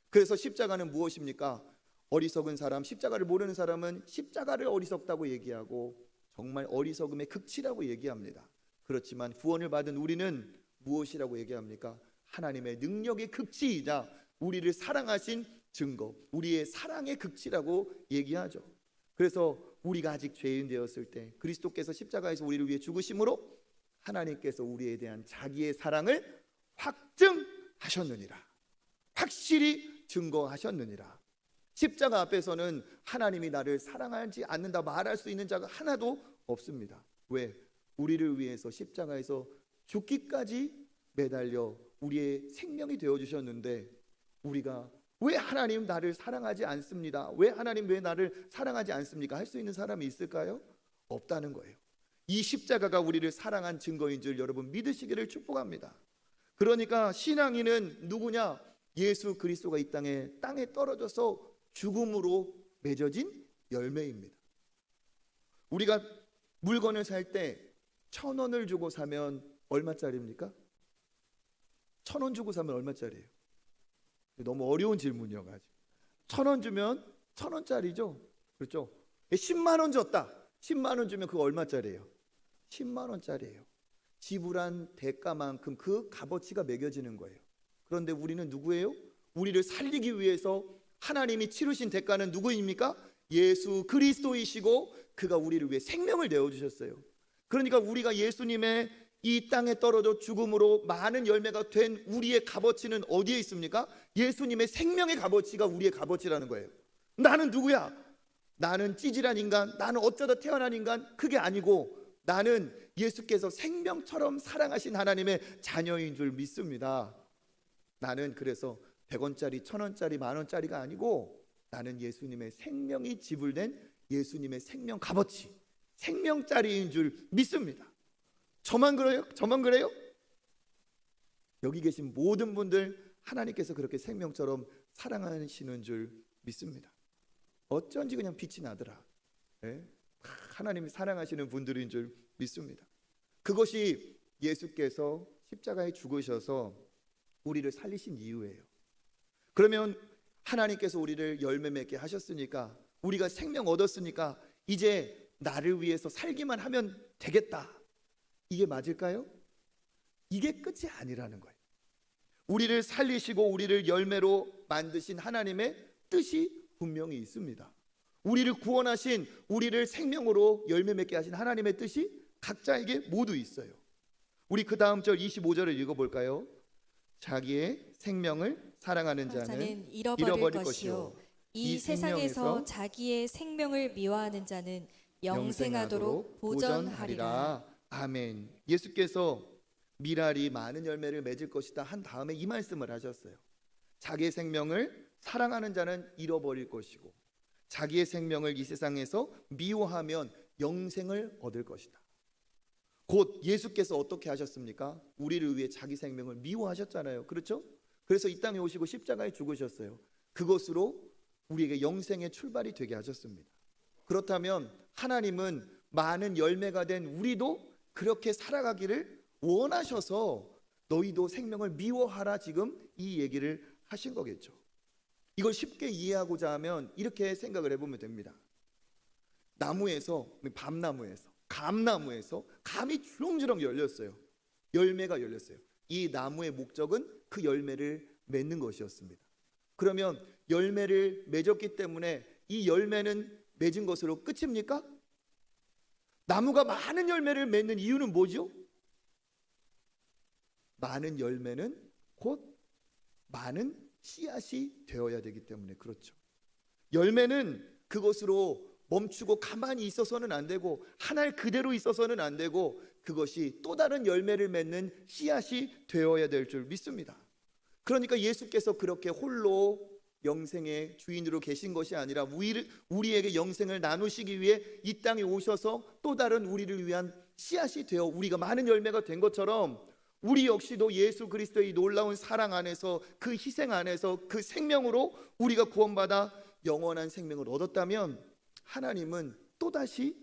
[SPEAKER 1] 그래서 십자가는 무엇입니까? 어리석은 사람, 십자가를 모르는 사람은 십자가를 어리석다고 얘기하고 정말 어리석음의 극치라고 얘기합니다. 그렇지만 구원을 받은 우리는 무엇이라고 얘기합니까? 하나님의 능력의 극치이자 우리를 사랑하신 증거, 우리의 사랑의 극치라고 얘기하죠. 그래서 우리가 아직 죄인 되었을 때 그리스도께서 십자가에서 우리를 위해 죽으심으로 하나님께서 우리에 대한 자기의 사랑을 확증하셨느니라, 확실히 증거하셨느니라. 십자가 앞에서는 하나님이 나를 사랑하지 않는다 말할 수 있는 자가 하나도 없습니다. 왜? 우리를 위해서 십자가에서 죽기까지 매달려 우리의 생명이 되어주셨는데, 우리가 왜 하나님 나를 사랑하지 않습니다, 왜 하나님 왜 나를 사랑하지 않습니까? 할 수 있는 사람이 있을까요? 없다는 거예요. 이 십자가가 우리를 사랑한 증거인 줄 여러분 믿으시기를 축복합니다. 그러니까 신앙인은 누구냐? 예수 그리스도가 이 땅에 떨어져서 죽음으로 맺어진 열매입니다. 우리가 물건을 살 때 1,000원을 주고 사면 얼마짜리입니까? 1,000원 주고 사면 얼마짜리예요? 너무 어려운 질문이어가지고. 1,000원 주면 1,000원짜리죠. 그렇죠? 10만 원 줬다. 10만 원 주면 그거 얼마짜리예요? 10만 원짜리예요. 지불한 대가만큼 그 값어치가 매겨지는 거예요. 그런데 우리는 누구예요? 우리를 살리기 위해서 하나님이 치르신 대가는 누구입니까? 예수 그리스도이시고 그가 우리를 위해 생명을 내어주셨어요. 그러니까 우리가 예수님의 이 땅에 떨어져 죽음으로 많은 열매가 된 우리의 값어치는 어디에 있습니까? 예수님의 생명의 값어치가 우리의 값어치라는 거예요. 나는 누구야? 나는 찌질한 인간, 나는 어쩌다 태어난 인간, 그게 아니고 나는 예수께서 생명처럼 사랑하신 하나님의 자녀인 줄 믿습니다. 나는 그래서 100원짜리, 1,000원짜리, 만원짜리가 아니고 나는 예수님의 생명이 지불된 예수님의 생명 값어치, 생명짜리인 줄 믿습니다. 저만 그래요? 저만 그래요? 여기 계신 모든 분들 하나님께서 그렇게 생명처럼 사랑하시는 줄 믿습니다. 어쩐지 그냥 빛이 나더라. 네? 하나님이 사랑하시는 분들인 줄 믿습니다. 그것이 예수께서 십자가에 죽으셔서 우리를 살리신 이유예요. 그러면 하나님께서 우리를 열매 맺게 하셨으니까, 우리가 생명 얻었으니까 이제 나를 위해서 살기만 하면 되겠다, 이게 맞을까요? 이게 끝이 아니라는 거예요. 우리를 살리시고 우리를 열매로 만드신 하나님의 뜻이 분명히 있습니다. 우리를 구원하신, 우리를 생명으로 열매 맺게 하신 하나님의 뜻이 각자에게 모두 있어요. 우리 그 다음 절 25절을 읽어볼까요? 자기의 생명을 사랑하는 자는 잃어버릴 것이요,
[SPEAKER 3] 이 세상에서 자기의 생명을 미워하는 자는 영생하도록 보전하리라.
[SPEAKER 1] 아멘. 예수께서 미랄이 많은 열매를 맺을 것이다 한 다음에 이 말씀을 하셨어요. 자기의 생명을 사랑하는 자는 잃어버릴 것이고 자기의 생명을 이 세상에서 미워하면 영생을 얻을 것이다. 곧 예수께서 어떻게 하셨습니까? 우리를 위해 자기 생명을 미워하셨잖아요. 그렇죠? 그래서 이 땅에 오시고 십자가에 죽으셨어요. 그것으로 우리에게 영생의 출발이 되게 하셨습니다. 그렇다면 하나님은 많은 열매가 된 우리도 그렇게 살아가기를 원하셔서 너희도 생명을 미워하라 지금 이 얘기를 하신 거겠죠. 이걸 쉽게 이해하고자 하면 이렇게 생각을 해보면 됩니다. 나무에서, 밤나무에서, 감나무에서 감이 주렁주렁 열렸어요. 열매가 열렸어요. 이 나무의 목적은 그 열매를 맺는 것이었습니다. 그러면 열매를 맺었기 때문에 이 열매는 맺은 것으로 끝입니까? 나무가 많은 열매를 맺는 이유는 뭐죠? 많은 열매는 곧 많은 씨앗이 되어야 되기 때문에 그렇죠. 열매는 그것으로 멈추고 가만히 있어서는 안 되고 한 알 그대로 있어서는 안 되고 그것이 또 다른 열매를 맺는 씨앗이 되어야 될 줄 믿습니다. 그러니까 예수께서 그렇게 홀로 영생의 주인으로 계신 것이 아니라 우리에게 영생을 나누시기 위해 이 땅에 오셔서 또 다른 우리를 위한 씨앗이 되어 우리가 많은 열매가 된 것처럼 우리 역시도 예수 그리스도의 놀라운 사랑 안에서 그 희생 안에서 그 생명으로 우리가 구원받아 영원한 생명을 얻었다면 하나님은 또다시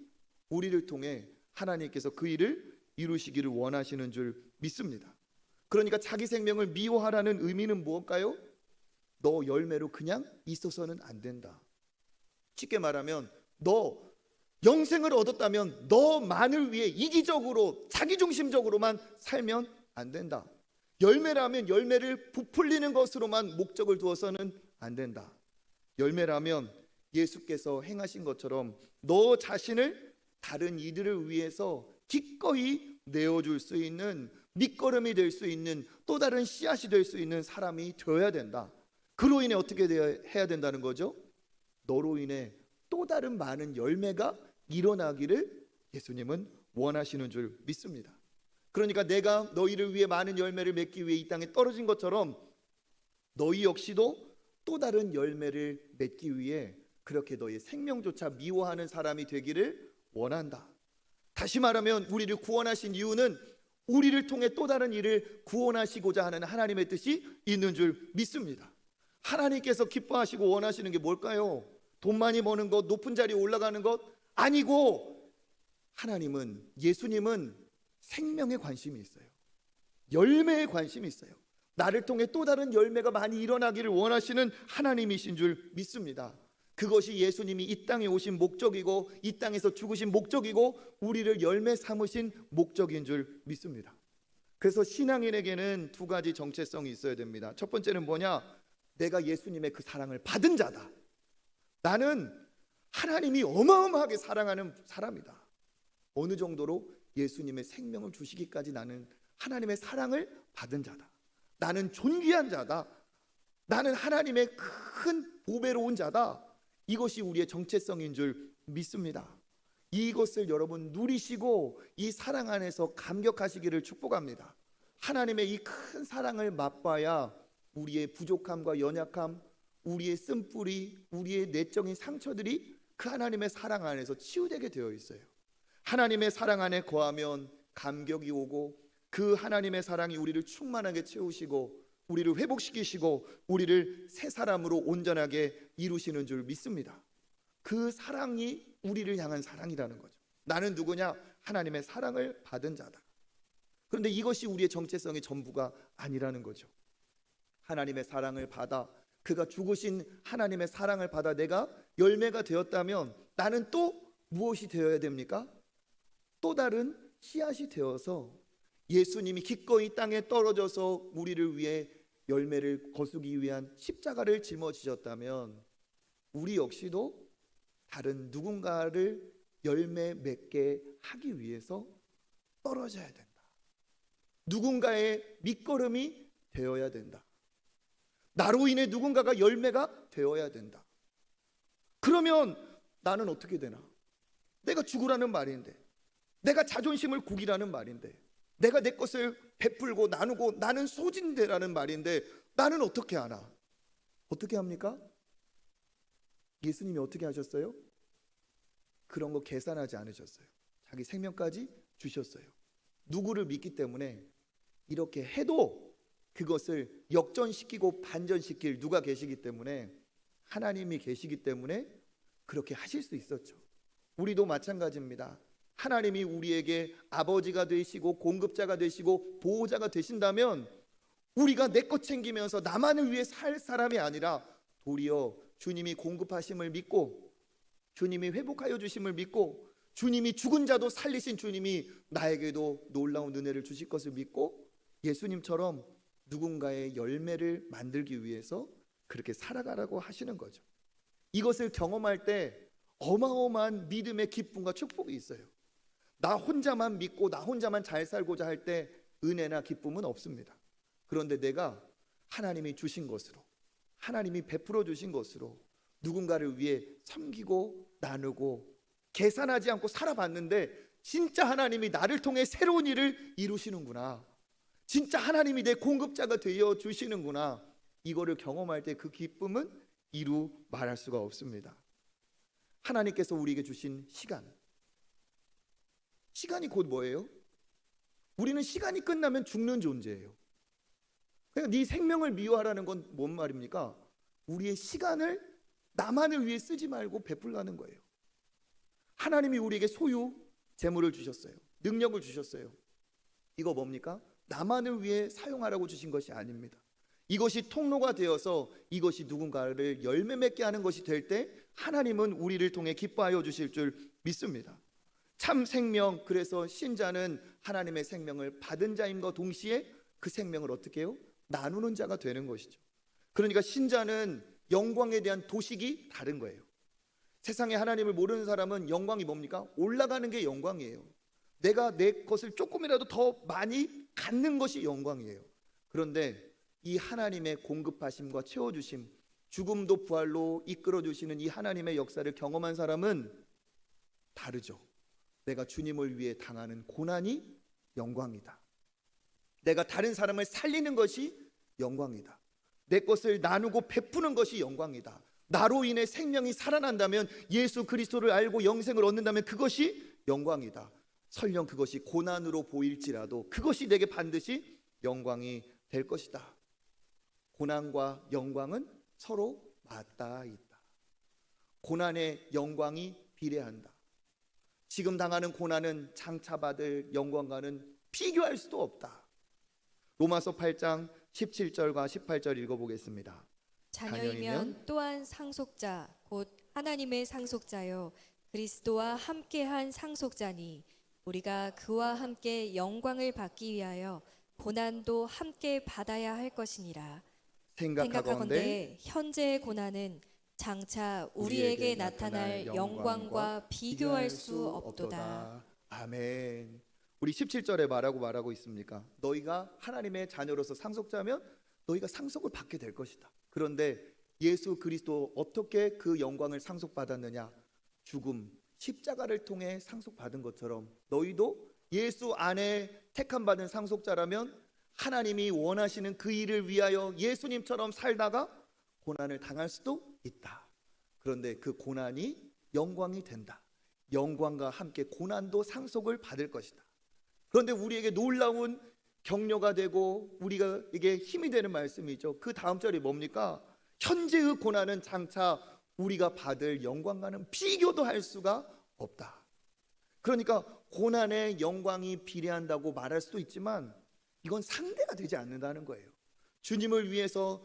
[SPEAKER 1] 우리를 통해 하나님께서 그 일을 이루시기를 원하시는 줄 믿습니다. 그러니까 자기 생명을 미워하라는 의미는 무엇일까요? 너 열매로 그냥 있어서는 안 된다. 쉽게 말하면 너 영생을 얻었다면 너만을 위해 이기적으로 자기중심적으로만 살면 안 된다. 열매라면 열매를 부풀리는 것으로만 목적을 두어서는 안 된다. 열매라면 예수께서 행하신 것처럼 너 자신을 다른 이들을 위해서 기꺼이 내어줄 수 있는 밑거름이 될 수 있는 또 다른 씨앗이 될 수 있는 사람이 되어야 된다. 그로 인해 어떻게 해야 된다는 거죠? 너로 인해 또 다른 많은 열매가 일어나기를 예수님은 원하시는 줄 믿습니다. 그러니까 내가 너희를 위해 많은 열매를 맺기 위해 이 땅에 떨어진 것처럼 너희 역시도 또 다른 열매를 맺기 위해 그렇게 너희 생명조차 미워하는 사람이 되기를 원한다. 다시 말하면 우리를 구원하신 이유는 우리를 통해 또 다른 일을 구원하시고자 하는 하나님의 뜻이 있는 줄 믿습니다. 하나님께서 기뻐하시고 원하시는 게 뭘까요? 돈 많이 버는 것, 높은 자리에 올라가는 것 아니고 하나님은, 예수님은 생명에 관심이 있어요. 열매에 관심이 있어요. 나를 통해 또 다른 열매가 많이 일어나기를 원하시는 하나님이신 줄 믿습니다. 그것이 예수님이 이 땅에 오신 목적이고 이 땅에서 죽으신 목적이고 우리를 열매 삼으신 목적인 줄 믿습니다. 그래서 신앙인에게는 두 가지 정체성이 있어야 됩니다. 첫 번째는 뭐냐? 내가 예수님의 그 사랑을 받은 자다. 나는 하나님이 어마어마하게 사랑하는 사람이다. 어느 정도로 예수님의 생명을 주시기까지 나는 하나님의 사랑을 받은 자다. 나는 존귀한 자다. 나는 하나님의 큰 보배로운 자다. 이것이 우리의 정체성인 줄 믿습니다. 이것을 여러분 누리시고 이 사랑 안에서 감격하시기를 축복합니다. 하나님의 이 큰 사랑을 맛봐야 우리의 부족함과 연약함, 우리의 쓴뿌리, 우리의 내적인 상처들이 그 하나님의 사랑 안에서 치유되게 되어 있어요. 하나님의 사랑 안에 거하면 감격이 오고 그 하나님의 사랑이 우리를 충만하게 채우시고 우리를 회복시키시고 우리를 새 사람으로 온전하게 이루시는 줄 믿습니다. 그 사랑이 우리를 향한 사랑이라는 거죠. 나는 누구냐? 하나님의 사랑을 받은 자다. 그런데 이것이 우리의 정체성의 전부가 아니라는 거죠. 하나님의 사랑을 받아 그가 죽으신 하나님의 사랑을 받아 내가 열매가 되었다면 나는 또 무엇이 되어야 됩니까? 또 다른 씨앗이 되어서 예수님이 기꺼이 땅에 떨어져서 우리를 위해 열매를 거두기 위한 십자가를 짊어지셨다면 우리 역시도 다른 누군가를 열매 맺게 하기 위해서 떨어져야 된다. 누군가의 밑거름이 되어야 된다. 나로 인해 누군가가 열매가 되어야 된다. 그러면 나는 어떻게 되나? 내가 죽으라는 말인데 내가 자존심을 구기라는 말인데, 내가 내 것을 베풀고 나누고 나는 소진대라는 말인데, 나는 어떻게 하나? 어떻게 합니까? 예수님이 어떻게 하셨어요? 그런 거 계산하지 않으셨어요. 자기 생명까지 주셨어요. 누구를 믿기 때문에 이렇게 해도 그것을 역전시키고 반전시킬 누가 계시기 때문에, 하나님이 계시기 때문에 그렇게 하실 수 있었죠. 우리도 마찬가지입니다. 하나님이 우리에게 아버지가 되시고 공급자가 되시고 보호자가 되신다면, 우리가 내 것 챙기면서 나만을 위해 살 사람이 아니라 도리어 주님이 공급하심을 믿고, 주님이 회복하여 주심을 믿고, 주님이 죽은 자도 살리신 주님이 나에게도 놀라운 은혜를 주실 것을 믿고, 예수님처럼 누군가의 열매를 만들기 위해서 그렇게 살아가라고 하시는 거죠. 이것을 경험할 때 어마어마한 믿음의 기쁨과 축복이 있어요. 나 혼자만 믿고 나 혼자만 잘 살고자 할 때 은혜나 기쁨은 없습니다. 그런데 내가 하나님이 주신 것으로, 하나님이 베풀어 주신 것으로 누군가를 위해 섬기고 나누고 계산하지 않고 살아봤는데, 진짜 하나님이 나를 통해 새로운 일을 이루시는구나, 진짜 하나님이 내 공급자가 되어 주시는구나, 이거를 경험할 때 그 기쁨은 이루 말할 수가 없습니다. 하나님께서 우리에게 주신 시간이 곧 뭐예요? 우리는 시간이 끝나면 죽는 존재예요. 그러니까 네 생명을 미워하라는 건 뭔 말입니까? 우리의 시간을 나만을 위해 쓰지 말고 베풀라는 거예요. 하나님이 우리에게 소유, 재물을 주셨어요. 능력을 주셨어요. 이거 뭡니까? 나만을 위해 사용하라고 주신 것이 아닙니다. 이것이 통로가 되어서 이것이 누군가를 열매 맺게 하는 것이 될 때 하나님은 우리를 통해 기뻐하여 주실 줄 믿습니다. 참 생명, 그래서 신자는 하나님의 생명을 받은 자임과 동시에 그 생명을 어떻게 해요? 나누는 자가 되는 것이죠. 그러니까 신자는 영광에 대한 도식이 다른 거예요. 세상에 하나님을 모르는 사람은 영광이 뭡니까? 올라가는 게 영광이에요. 내가 내 것을 조금이라도 더 많이 갖는 것이 영광이에요. 그런데 이 하나님의 공급하심과 채워주심, 죽음도 부활로 이끌어주시는 이 하나님의 역사를 경험한 사람은 다르죠. 내가 주님을 위해 당하는 고난이 영광이다. 내가 다른 사람을 살리는 것이 영광이다. 내 것을 나누고 베푸는 것이 영광이다. 나로 인해 생명이 살아난다면, 예수 그리스도를 알고 영생을 얻는다면 그것이 영광이다. 설령 그것이 고난으로 보일지라도 그것이 내게 반드시 영광이 될 것이다. 고난과 영광은 서로 맞닿아 있다. 고난의 영광이 비례한다. 지금 당하는 고난은 장차 받을 영광과는 비교할 수도 없다. 로마서 8장 17절과 18절 읽어보겠습니다.
[SPEAKER 3] 자녀이면 또한 상속자 곧 하나님의 상속자요 그리스도와 함께한 상속자니, 우리가 그와 함께 영광을 받기 위하여 고난도 함께 받아야 할 것이니라. 생각하건대 현재의 고난은 장차 우리에게 나타날 영광과 비교할 수 없도다.
[SPEAKER 1] 아멘. 우리 17절에 말하고 있습니까? 너희가 하나님의 자녀로서 상속자면 너희가 상속을 받게 될 것이다. 그런데 예수 그리스도 어떻게 그 영광을 상속받았느냐? 죽음, 십자가를 통해 상속받은 것처럼 너희도 예수 안에 택함받은 상속자라면 하나님이 원하시는 그 일을 위하여 예수님처럼 살다가 고난을 당할 수도 있다. 그런데 그 고난이 영광이 된다. 영광과 함께 고난도 상속을 받을 것이다. 그런데 우리에게 놀라운 격려가 되고 우리가 이게 힘이 되는 말씀이죠. 그 다음 절이 뭡니까? 현재의 고난은 장차 우리가 받을 영광과는 비교도 할 수가 없다. 그러니까 고난의 영광이 비례한다고 말할 수도 있지만 이건 상대가 되지 않는다는 거예요. 주님을 위해서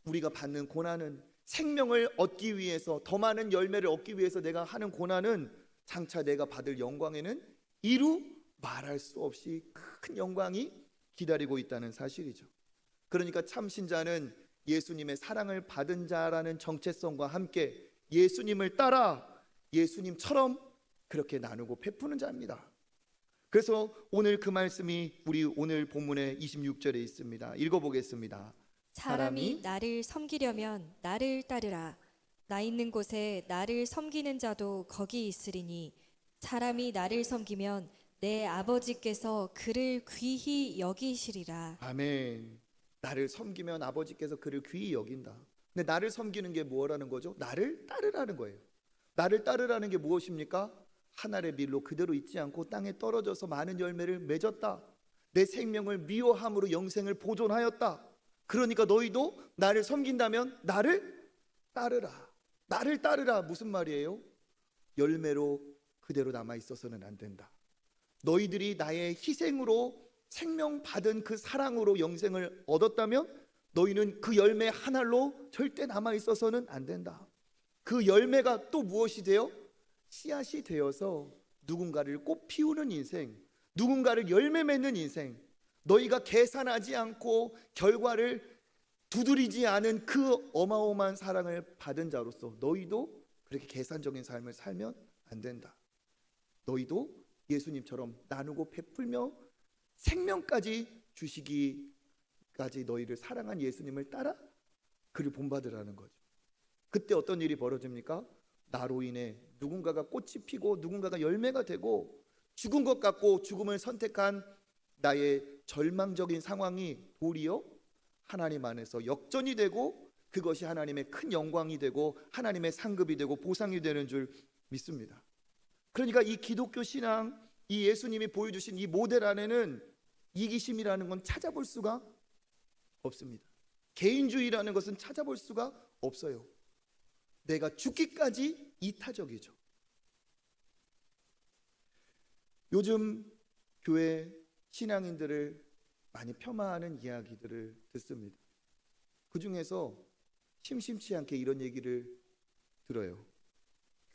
[SPEAKER 1] 우리가 받는 고난은, 생명을 얻기 위해서, 더 많은 열매를 얻기 위해서 내가 하는 고난은 장차 내가 받을 영광에는 이루 말할 수 없이 큰 영광이 기다리고 있다는 사실이죠. 그러니까 참 신자는 예수님의 사랑을 받은 자라는 정체성과 함께 예수님을 따라 예수님처럼 그렇게 나누고 베푸는 자입니다. 그래서 오늘 그 말씀이 우리 오늘 본문의 26절에 있습니다. 읽어보겠습니다.
[SPEAKER 3] 사람이 나를 섬기려면 나를 따르라. 나 있는 곳에 나를 섬기는 자도 거기 있으리니, 사람이 나를 섬기면 내 아버지께서 그를 귀히 여기시리라.
[SPEAKER 1] 아멘. 나를 섬기면 아버지께서 그를 귀히 여긴다. 근데 나를 섬기는 게 뭐라는 거죠? 나를 따르라는 거예요. 나를 따르라는 게 무엇입니까? 하늘의 밀로 그대로 있지 않고 땅에 떨어져서 많은 열매를 맺었다. 내 생명을 미워함으로 영생을 보존하였다. 그러니까 너희도 나를 섬긴다면 나를 따르라. 나를 따르라. 무슨 말이에요? 열매로 그대로 남아 있어서는 안 된다. 너희들이 나의 희생으로 생명 받은 그 사랑으로 영생을 얻었다면 너희는 그 열매 하나로 절대 남아 있어서는 안 된다. 그 열매가 또 무엇이 돼요? 씨앗이 되어서 누군가를 꽃 피우는 인생, 누군가를 열매 맺는 인생, 너희가 계산하지 않고 결과를 두드리지 않은 그 어마어마한 사랑을 받은 자로서 너희도 그렇게 계산적인 삶을 살면 안 된다. 너희도 예수님처럼 나누고 베풀며 생명까지 주시기까지 너희를 사랑한 예수님을 따라 그를 본받으라는 거죠. 그때 어떤 일이 벌어집니까? 나로 인해 누군가가 꽃이 피고 누군가가 열매가 되고 죽은 것 같고 죽음을 선택한 나의 절망적인 상황이 도리어 하나님 안에서 역전이 되고 그것이 하나님의 큰 영광이 되고 하나님의 상급이 되고 보상이 되는 줄 믿습니다. 그러니까 이 기독교 신앙, 이 예수님이 보여주신 이 모델 안에는 이기심이라는 건 찾아볼 수가 없습니다. 개인주의라는 것은 찾아볼 수가 없어요. 내가 죽기까지 이타적이죠. 요즘 교회 신앙인들을 많이 폄하하는 이야기들을 듣습니다. 그 중에서 심심치 않게 이런 얘기를 들어요.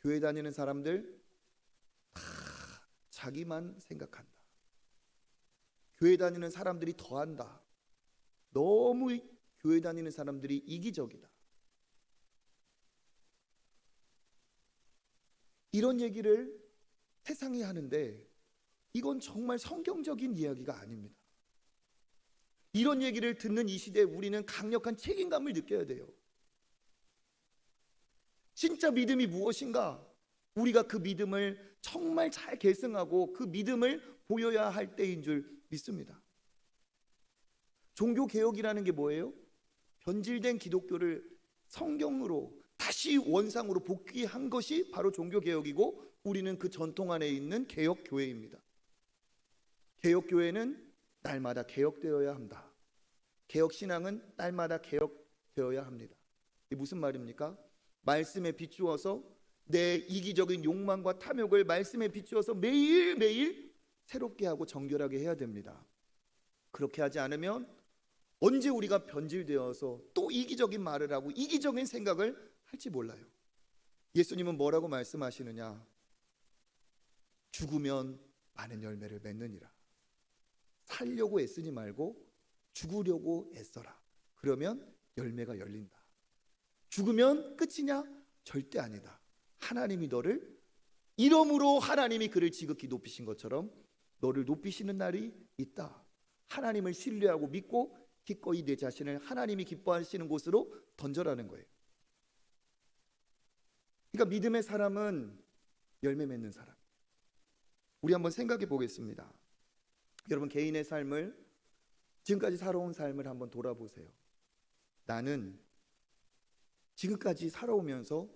[SPEAKER 1] 교회 다니는 사람들 다 자기만 생각한다. 교회 다니는 사람들이 더한다. 너무 교회 다니는 사람들이 이기적이다. 이런 얘기를 세상이 하는데 이건 정말 성경적인 이야기가 아닙니다. 이런 얘기를 듣는 이 시대에 우리는 강력한 책임감을 느껴야 돼요. 진짜 믿음이 무엇인가? 우리가 그 믿음을 정말 잘 계승하고 그 믿음을 보여야 할 때인 줄 믿습니다. 종교개혁이라는 게 뭐예요? 변질된 기독교를 성경으로 다시 원상으로 복귀한 것이 바로 종교개혁이고 우리는 그 전통 안에 있는 개혁교회입니다. 개혁교회는 날마다 개혁되어야 한다. 개혁신앙은 날마다 개혁되어야 합니다. 이게 무슨 말입니까? 말씀에 비추어서 내 이기적인 욕망과 탐욕을 말씀에 비추어서 매일매일 새롭게 하고 정결하게 해야 됩니다. 그렇게 하지 않으면 언제 우리가 변질되어서 또 이기적인 말을 하고 이기적인 생각을 할지 몰라요. 예수님은 뭐라고 말씀하시느냐? 죽으면 많은 열매를 맺느니라. 살려고 애쓰지 말고 죽으려고 애써라. 그러면 열매가 열린다. 죽으면 끝이냐? 절대 아니다. 하나님이 너를 이러므로 하나님이 그를 지극히 높이신 것처럼 너를 높이시는 날이 있다. 하나님을 신뢰하고 믿고 기꺼이 내 자신을 하나님이 기뻐하시는 곳으로 던져라는 거예요. 그러니까 믿음의 사람은 열매 맺는 사람. 우리 한번 생각해 보겠습니다. 여러분 개인의 삶을 지금까지 살아온 삶을 한번 돌아보세요. 나는 지금까지 살아오면서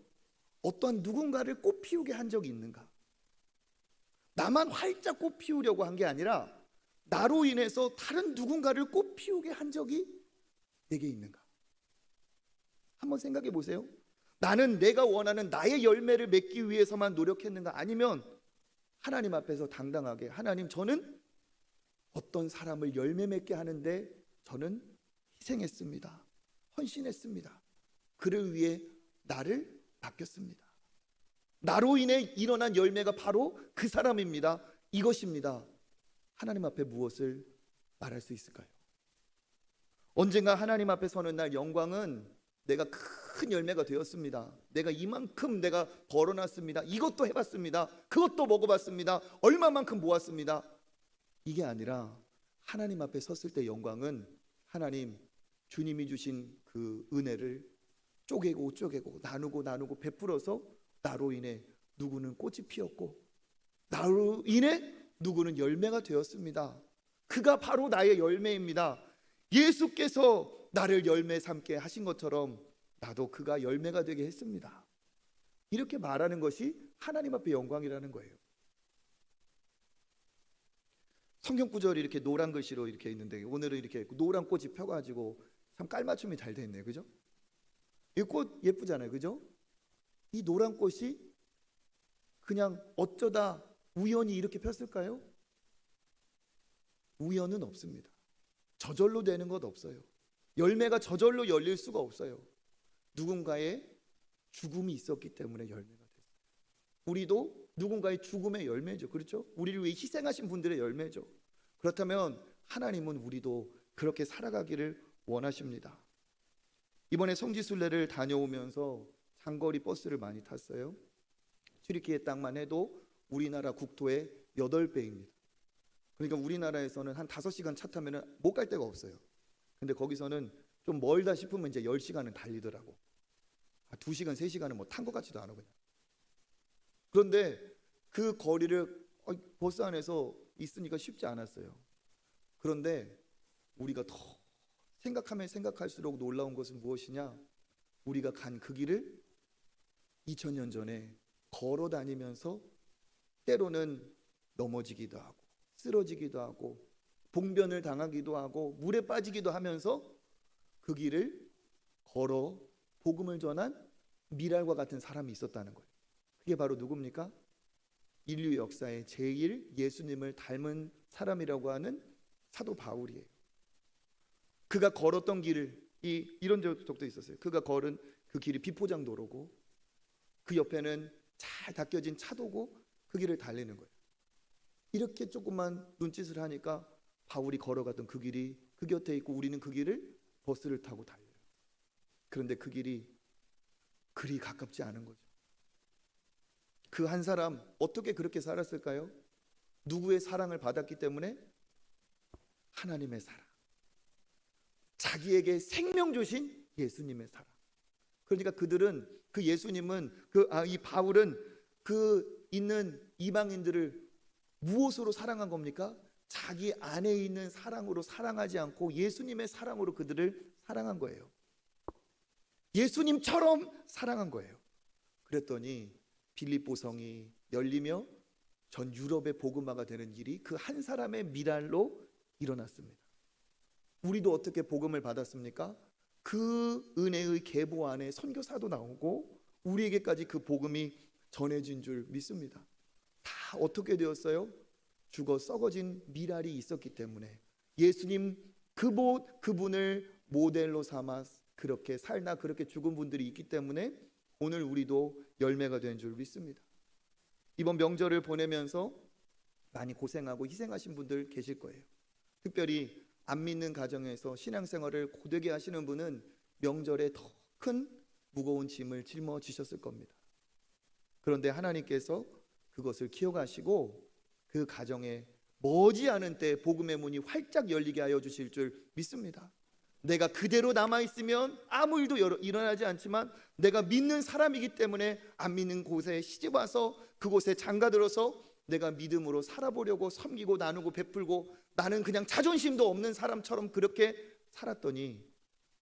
[SPEAKER 1] 어떠한 누군가를 꽃 피우게 한 적이 있는가? 나만 활짝 꽃 피우려고 한 게 아니라 나로 인해서 다른 누군가를 꽃 피우게 한 적이 내게 있는가? 한번 생각해 보세요. 나는 내가 원하는 나의 열매를 맺기 위해서만 노력했는가? 아니면 하나님 앞에서 당당하게 하나님 저는 어떤 사람을 열매 맺게 하는데 저는 희생했습니다. 헌신했습니다. 그를 위해 나를 맡겼습니다. 나로 인해 일어난 열매가 바로 그 사람입니다. 이것입니다. 하나님 앞에 무엇을 말할 수 있을까요? 언젠가 하나님 앞에 서는 날 영광은 내가 큰 열매가 되었습니다. 내가 이만큼 내가 벌어놨습니다. 이것도 해봤습니다. 그것도 먹어봤습니다. 얼마만큼 모았습니다. 이게 아니라 하나님 앞에 섰을 때 영광은 하나님 주님이 주신 그 은혜를 쪼개고 나누고 베풀어서 나로 인해 누구는 꽃이 피었고 나로 인해 누구는 열매가 되었습니다. 그가 바로 나의 열매입니다. 예수께서 나를 열매 삼게 하신 것처럼 나도 그가 열매가 되게 했습니다. 이렇게 말하는 것이 하나님 앞에 영광이라는 거예요. 성경 구절이 이렇게 노란 글씨로 이렇게 있는데 오늘은 이렇게 노란 꽃이 펴가지고 참 깔맞춤이 잘 돼 있네요. 그죠? 이 꽃 예쁘잖아요. 그죠? 이 노란 꽃이 그냥 어쩌다 우연히 이렇게 폈을까요? 우연은 없습니다. 저절로 되는 것 없어요. 열매가 저절로 열릴 수가 없어요. 누군가의 죽음이 있었기 때문에 열매가 됐어요. 우리도 누군가의 죽음의 열매죠. 그렇죠? 우리를 위해 희생하신 분들의 열매죠. 그렇다면 하나님은 우리도 그렇게 살아가기를 원하십니다. 이번에 성지순례를 다녀오면서 장거리 버스를 많이 탔어요. 튀르키예 땅만 해도 우리나라 국토의 8배입니다. 그러니까 우리나라에서는 한 5시간 차 타면 못 갈 데가 없어요. 근데 거기서는 좀 멀다 싶으면 이제 10시간은 달리더라고. 2시간, 3시간은 뭐 탄 것 같지도 않아 그냥. 그런데 그 거리를 버스 안에서 있으니까 쉽지 않았어요. 그런데 우리가 더 생각하면 생각할수록 놀라운 것은 무엇이냐? 우리가 간 그 길을 2000년 전에 걸어 다니면서 때로는 넘어지기도 하고 쓰러지기도 하고 봉변을 당하기도 하고 물에 빠지기도 하면서 그 길을 걸어 복음을 전한 미랄과 같은 사람이 있었다는 거예요. 그게 바로 누굽니까? 인류 역사에 제일 예수님을 닮은 사람이라고 하는 사도 바울이에요. 그가 걸었던 길을 이런 적도 있었어요. 그가 걸은 그 길이 비포장도로고 그 옆에는 잘 닦여진 차도고 그 길을 달리는 거예요. 이렇게 조금만 눈짓을 하니까 바울이 걸어갔던 그 길이 그 곁에 있고 우리는 그 길을 버스를 타고 달려요. 그런데 그 길이 그리 가깝지 않은 거죠. 그 한 사람 어떻게 그렇게 살았을까요? 누구의 사랑을 받았기 때문에? 하나님의 사랑. 자기에게 생명 주신 예수님의 사랑. 그러니까 그들은 그 예수님은 이 바울은 그 있는 이방인들을 무엇으로 사랑한 겁니까? 자기 안에 있는 사랑으로 사랑하지 않고 예수님의 사랑으로 그들을 사랑한 거예요. 예수님처럼 사랑한 거예요. 그랬더니 빌립보 성이 열리며 전 유럽의 복음화가 되는 일이 그 한 사람의 미랄로 일어났습니다. 우리도 어떻게 복음을 받았습니까? 그 은혜의 계보 안에 선교사도 나오고 우리에게까지 그 복음이 전해진 줄 믿습니다. 다 어떻게 되었어요? 죽어 썩어진 미랄이 있었기 때문에 예수님 그분을 모델로 삼아 그렇게 살나 그렇게 죽은 분들이 있기 때문에 오늘 우리도 열매가 된 줄 믿습니다. 이번 명절을 보내면서 많이 고생하고 희생하신 분들 계실 거예요. 특별히 안 믿는 가정에서 신앙생활을 고되게 하시는 분은 명절에 더 큰 무거운 짐을 짊어지셨을 겁니다. 그런데 하나님께서 그것을 기억하시고 그 가정에 머지않은 때 복음의 문이 활짝 열리게 하여 주실 줄 믿습니다. 내가 그대로 남아있으면 아무 일도 일어나지 않지만 내가 믿는 사람이기 때문에 안 믿는 곳에 시집와서 그곳에 장가들어서 내가 믿음으로 살아보려고 섬기고 나누고 베풀고 나는 그냥 자존심도 없는 사람처럼 그렇게 살았더니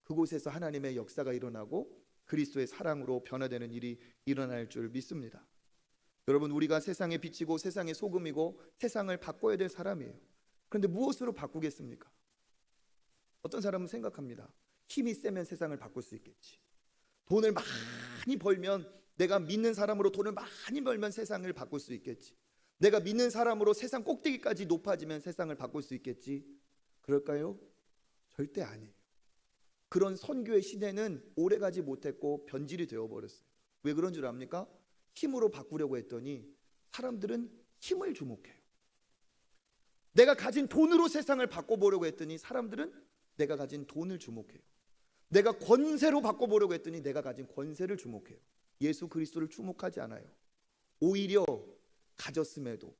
[SPEAKER 1] 그곳에서 하나님의 역사가 일어나고 그리스도의 사랑으로 변화되는 일이 일어날 줄 믿습니다. 여러분, 우리가 세상에 비치고 세상의 소금이고 세상을 바꿔야 될 사람이에요. 그런데 무엇으로 바꾸겠습니까? 어떤 사람은 생각합니다. 힘이 세면 세상을 바꿀 수 있겠지. 돈을 많이 벌면 내가 믿는 사람으로 돈을 많이 벌면 세상을 바꿀 수 있겠지. 내가 믿는 사람으로 세상 꼭대기까지 높아지면 세상을 바꿀 수 있겠지. 그럴까요? 절대 아니에요. 그런 선교의 시대는 오래가지 못했고 변질이 되어버렸어요. 왜 그런 줄 압니까? 힘으로 바꾸려고 했더니 사람들은 힘을 주목해요. 내가 가진 돈으로 세상을 바꿔보려고 했더니 사람들은 내가 가진 돈을 주목해요. 내가 권세로 바꿔보려고 했더니 내가 가진 권세를 주목해요. 예수 그리스도를 주목하지 않아요. 오히려 가졌음에도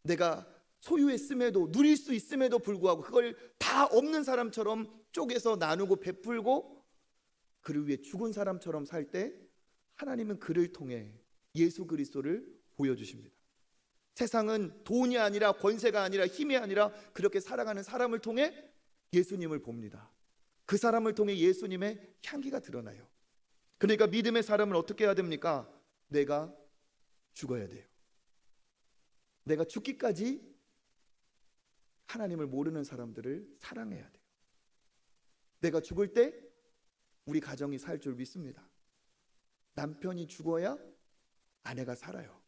[SPEAKER 1] 내가 소유했음에도 누릴 수 있음에도 불구하고 그걸 다 없는 사람처럼 쪼개서 나누고 베풀고 그를 위해 죽은 사람처럼 살 때 하나님은 그를 통해 예수 그리스도를 보여주십니다. 세상은 돈이 아니라 권세가 아니라 힘이 아니라 그렇게 살아가는 사람을 통해 예수님을 봅니다. 그 사람을 통해 예수님의 향기가 드러나요. 그러니까 믿음의 사람은 어떻게 해야 됩니까? 내가 죽어야 돼요. 내가 죽기까지 하나님을 모르는 사람들을 사랑해야 돼요. 내가 죽을 때 우리 가정이 살 줄 믿습니다. 남편이 죽어야 아내가 살아요.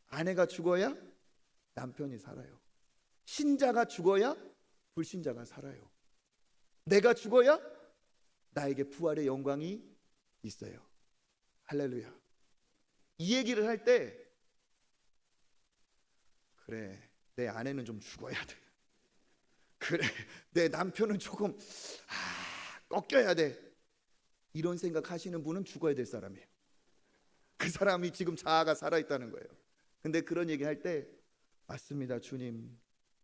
[SPEAKER 1] 아내가 죽어야 남편이 살아요. 신자가 죽어야 불신자가 살아요. 내가 죽어야 나에게 부활의 영광이 있어요. 할렐루야. 이 얘기를 할 때 그래, 내 아내는 좀 죽어야 돼. 그래, 내 남편은 조금 꺾여야 돼. 이런 생각하시는 분은 죽어야 될 사람이에요. 그 사람이 지금 자아가 살아있다는 거예요. 근데 그런 얘기 할 때 맞습니다, 주님.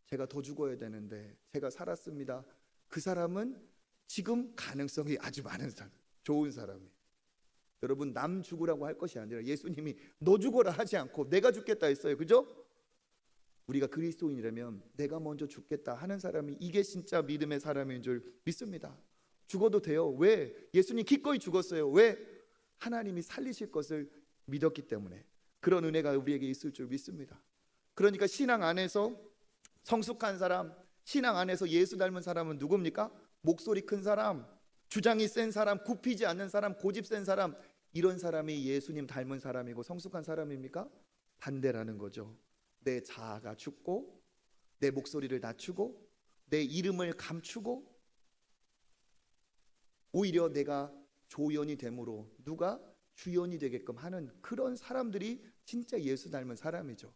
[SPEAKER 1] 제가 더 죽어야 되는데 제가 살았습니다. 그 사람은 지금 가능성이 아주 많은 사람, 좋은 사람이에요. 여러분, 남 죽으라고 할 것이 아니라 예수님이 너 죽어라 하지 않고 내가 죽겠다 했어요. 그죠? 우리가 그리스도인이라면 내가 먼저 죽겠다 하는 사람이 이게 진짜 믿음의 사람인 줄 믿습니다. 죽어도 돼요. 왜? 예수님 기꺼이 죽었어요. 왜? 하나님이 살리실 것을 믿었기 때문에. 그런 은혜가 우리에게 있을 줄 믿습니다. 그러니까 신앙 안에서 성숙한 사람, 신앙 안에서 예수 닮은 사람은 누굽니까? 목소리 큰 사람, 주장이 센 사람, 굽히지 않는 사람, 고집 센 사람, 이런 사람이 예수님 닮은 사람이고 성숙한 사람입니까? 반대라는 거죠. 내 자아가 죽고 내 목소리를 낮추고 내 이름을 감추고 오히려 내가 조연이 됨으로 누가 주연이 되게끔 하는 그런 사람들이 진짜 예수 닮은 사람이죠.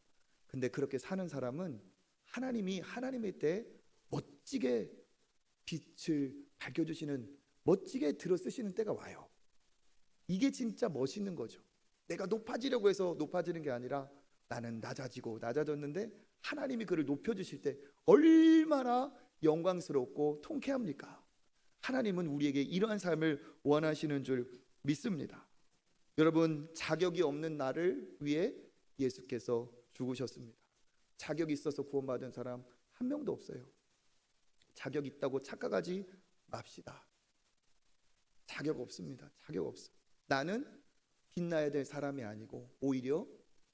[SPEAKER 1] 근데 그렇게 사는 사람은 하나님이 하나님의 때 멋지게 빛을 밝혀주시는, 멋지게 들어쓰시는 때가 와요. 이게 진짜 멋있는 거죠. 내가 높아지려고 해서 높아지는 게 아니라 나는 낮아지고 낮아졌는데 하나님이 그를 높여주실 때 얼마나 영광스럽고 통쾌합니까? 하나님은 우리에게 이러한 삶을 원하시는 줄 믿습니다. 여러분, 자격이 없는 나를 위해 예수께서 죽으셨습니다. 자격이 있어서 구원받은 사람 한 명도 없어요. 자격 있다고 착각하지 맙시다. 자격 없습니다. 자격 없어. 나는 빛나야 될 사람이 아니고 오히려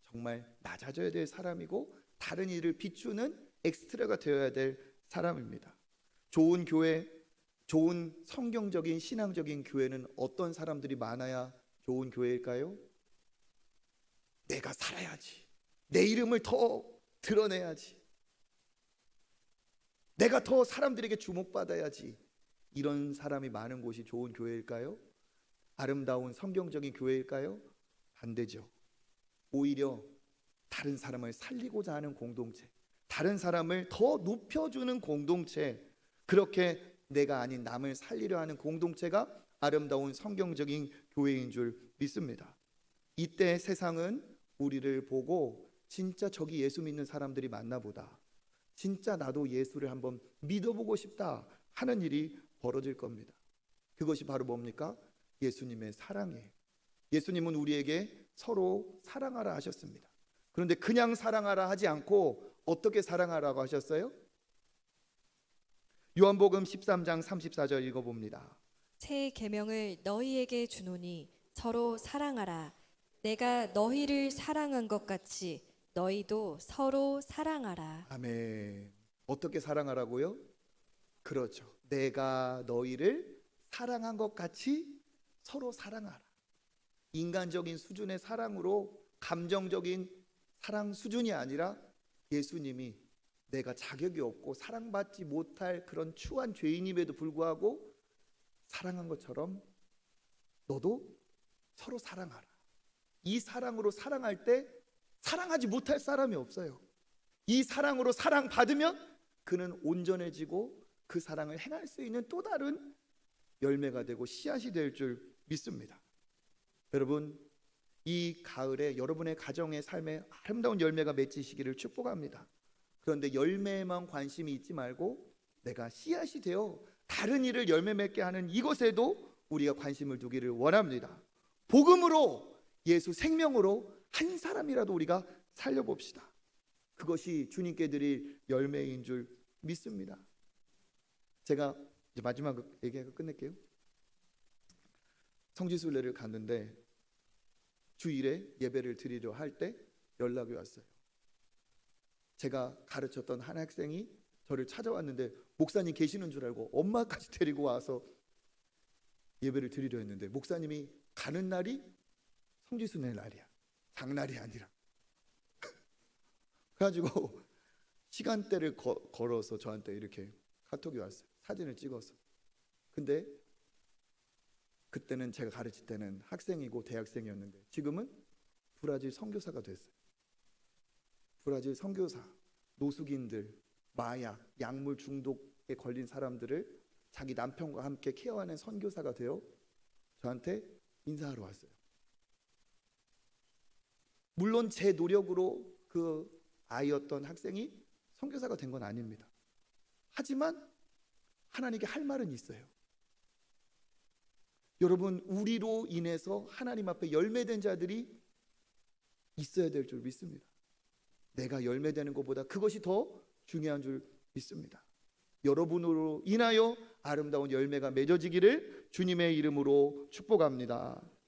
[SPEAKER 1] 정말 낮아져야 될 사람이고 다른 이를 비추는 엑스트라가 되어야 될 사람입니다. 좋은 교회, 좋은 성경적인 신앙적인 교회는 어떤 사람들이 많아야 좋은 교회일까요? 내가 살아야지. 내 이름을 더 드러내야지. 내가 더 사람들에게 주목받아야지. 이런 사람이 많은 곳이 좋은 교회일까요? 아름다운 성경적인 교회일까요? 반대죠. 오히려 다른 사람을 살리고자 하는 공동체, 다른 사람을 더 높여주는 공동체, 그렇게 내가 아닌 남을 살리려 하는 공동체가 아름다운 성경적인 교회인 줄 믿습니다. 이때 세상은 우리를 보고 진짜 저기 예수 믿는 사람들이 많나 보다, 진짜 나도 예수를 한번 믿어보고 싶다 하는 일이 벌어질 겁니다. 그것이 바로 뭡니까? 예수님의 사랑이에요. 예수님은 우리에게 서로 사랑하라 하셨습니다. 그런데 그냥 사랑하라 하지 않고 어떻게 사랑하라고 하셨어요? 요한복음 13장 34절 읽어봅니다.
[SPEAKER 3] 새 계명을 너희에게 주노니 서로 사랑하라. 내가 너희를 사랑한 것 같이 너희도 서로 사랑하라.
[SPEAKER 1] 아멘. 어떻게 사랑하라고요? 그렇죠. 내가 너희를 사랑한 것 같이 서로 사랑하라. 인간적인 수준의 사랑으로 감정적인 사랑 수준이 아니라 예수님이 내가 자격이 없고 사랑받지 못할 그런 추한 죄인임에도 불구하고 사랑한 것처럼 너도 서로 사랑하라. 이 사랑으로 사랑할 때 사랑하지 못할 사람이 없어요. 이 사랑으로 사랑받으면 그는 온전해지고 그 사랑을 행할 수 있는 또 다른 열매가 되고 씨앗이 될 줄 믿습니다. 여러분, 이 가을에 여러분의 가정의 삶에 아름다운 열매가 맺히시기를 축복합니다. 그런데 열매에만 관심이 있지 말고 내가 씨앗이 되어 다른 일을 열매 맺게 하는 이것에도 우리가 관심을 두기를 원합니다. 복음으로, 예수 생명으로 한 사람이라도 우리가 살려봅시다. 그것이 주님께 드릴 열매인 줄 믿습니다. 제가 이제 마지막 얘기하고 끝낼게요. 성지순례를 갔는데 주일에 예배를 드리려 할 때 연락이 왔어요. 제가 가르쳤던 한 학생이 저를 찾아왔는데 목사님 계시는 줄 알고 엄마까지 데리고 와서 예배를 드리려 했는데 목사님이 가는 날이 성지순례 날이야. 장날이 아니라. 그래가지고 시간대를 걸어서 저한테 이렇게 카톡이 왔어요. 사진을 찍어서. 근데 그때는 제가 가르칠 때는 학생이고 대학생이었는데 지금은 브라질 선교사가 됐어요. 브라질 선교사, 노숙인들, 마약, 약물 중독에 걸린 사람들을 자기 남편과 함께 케어하는 선교사가 되어 저한테 인사하러 왔어요. 물론 제 노력으로 그 아이였던 학생이 선교사가 된 건 아닙니다. 하지만 하나님께 할 말은 있어요. 여러분, 우리로 인해서 하나님 앞에 열매된 자들이 있어야 될 줄 믿습니다. 내가 열매되는 것보다 그것이 더 중요한 줄 믿습니다. 여러분으로 인하여 아름다운 열매가 맺어지기를 주님의 이름으로 축복합니다.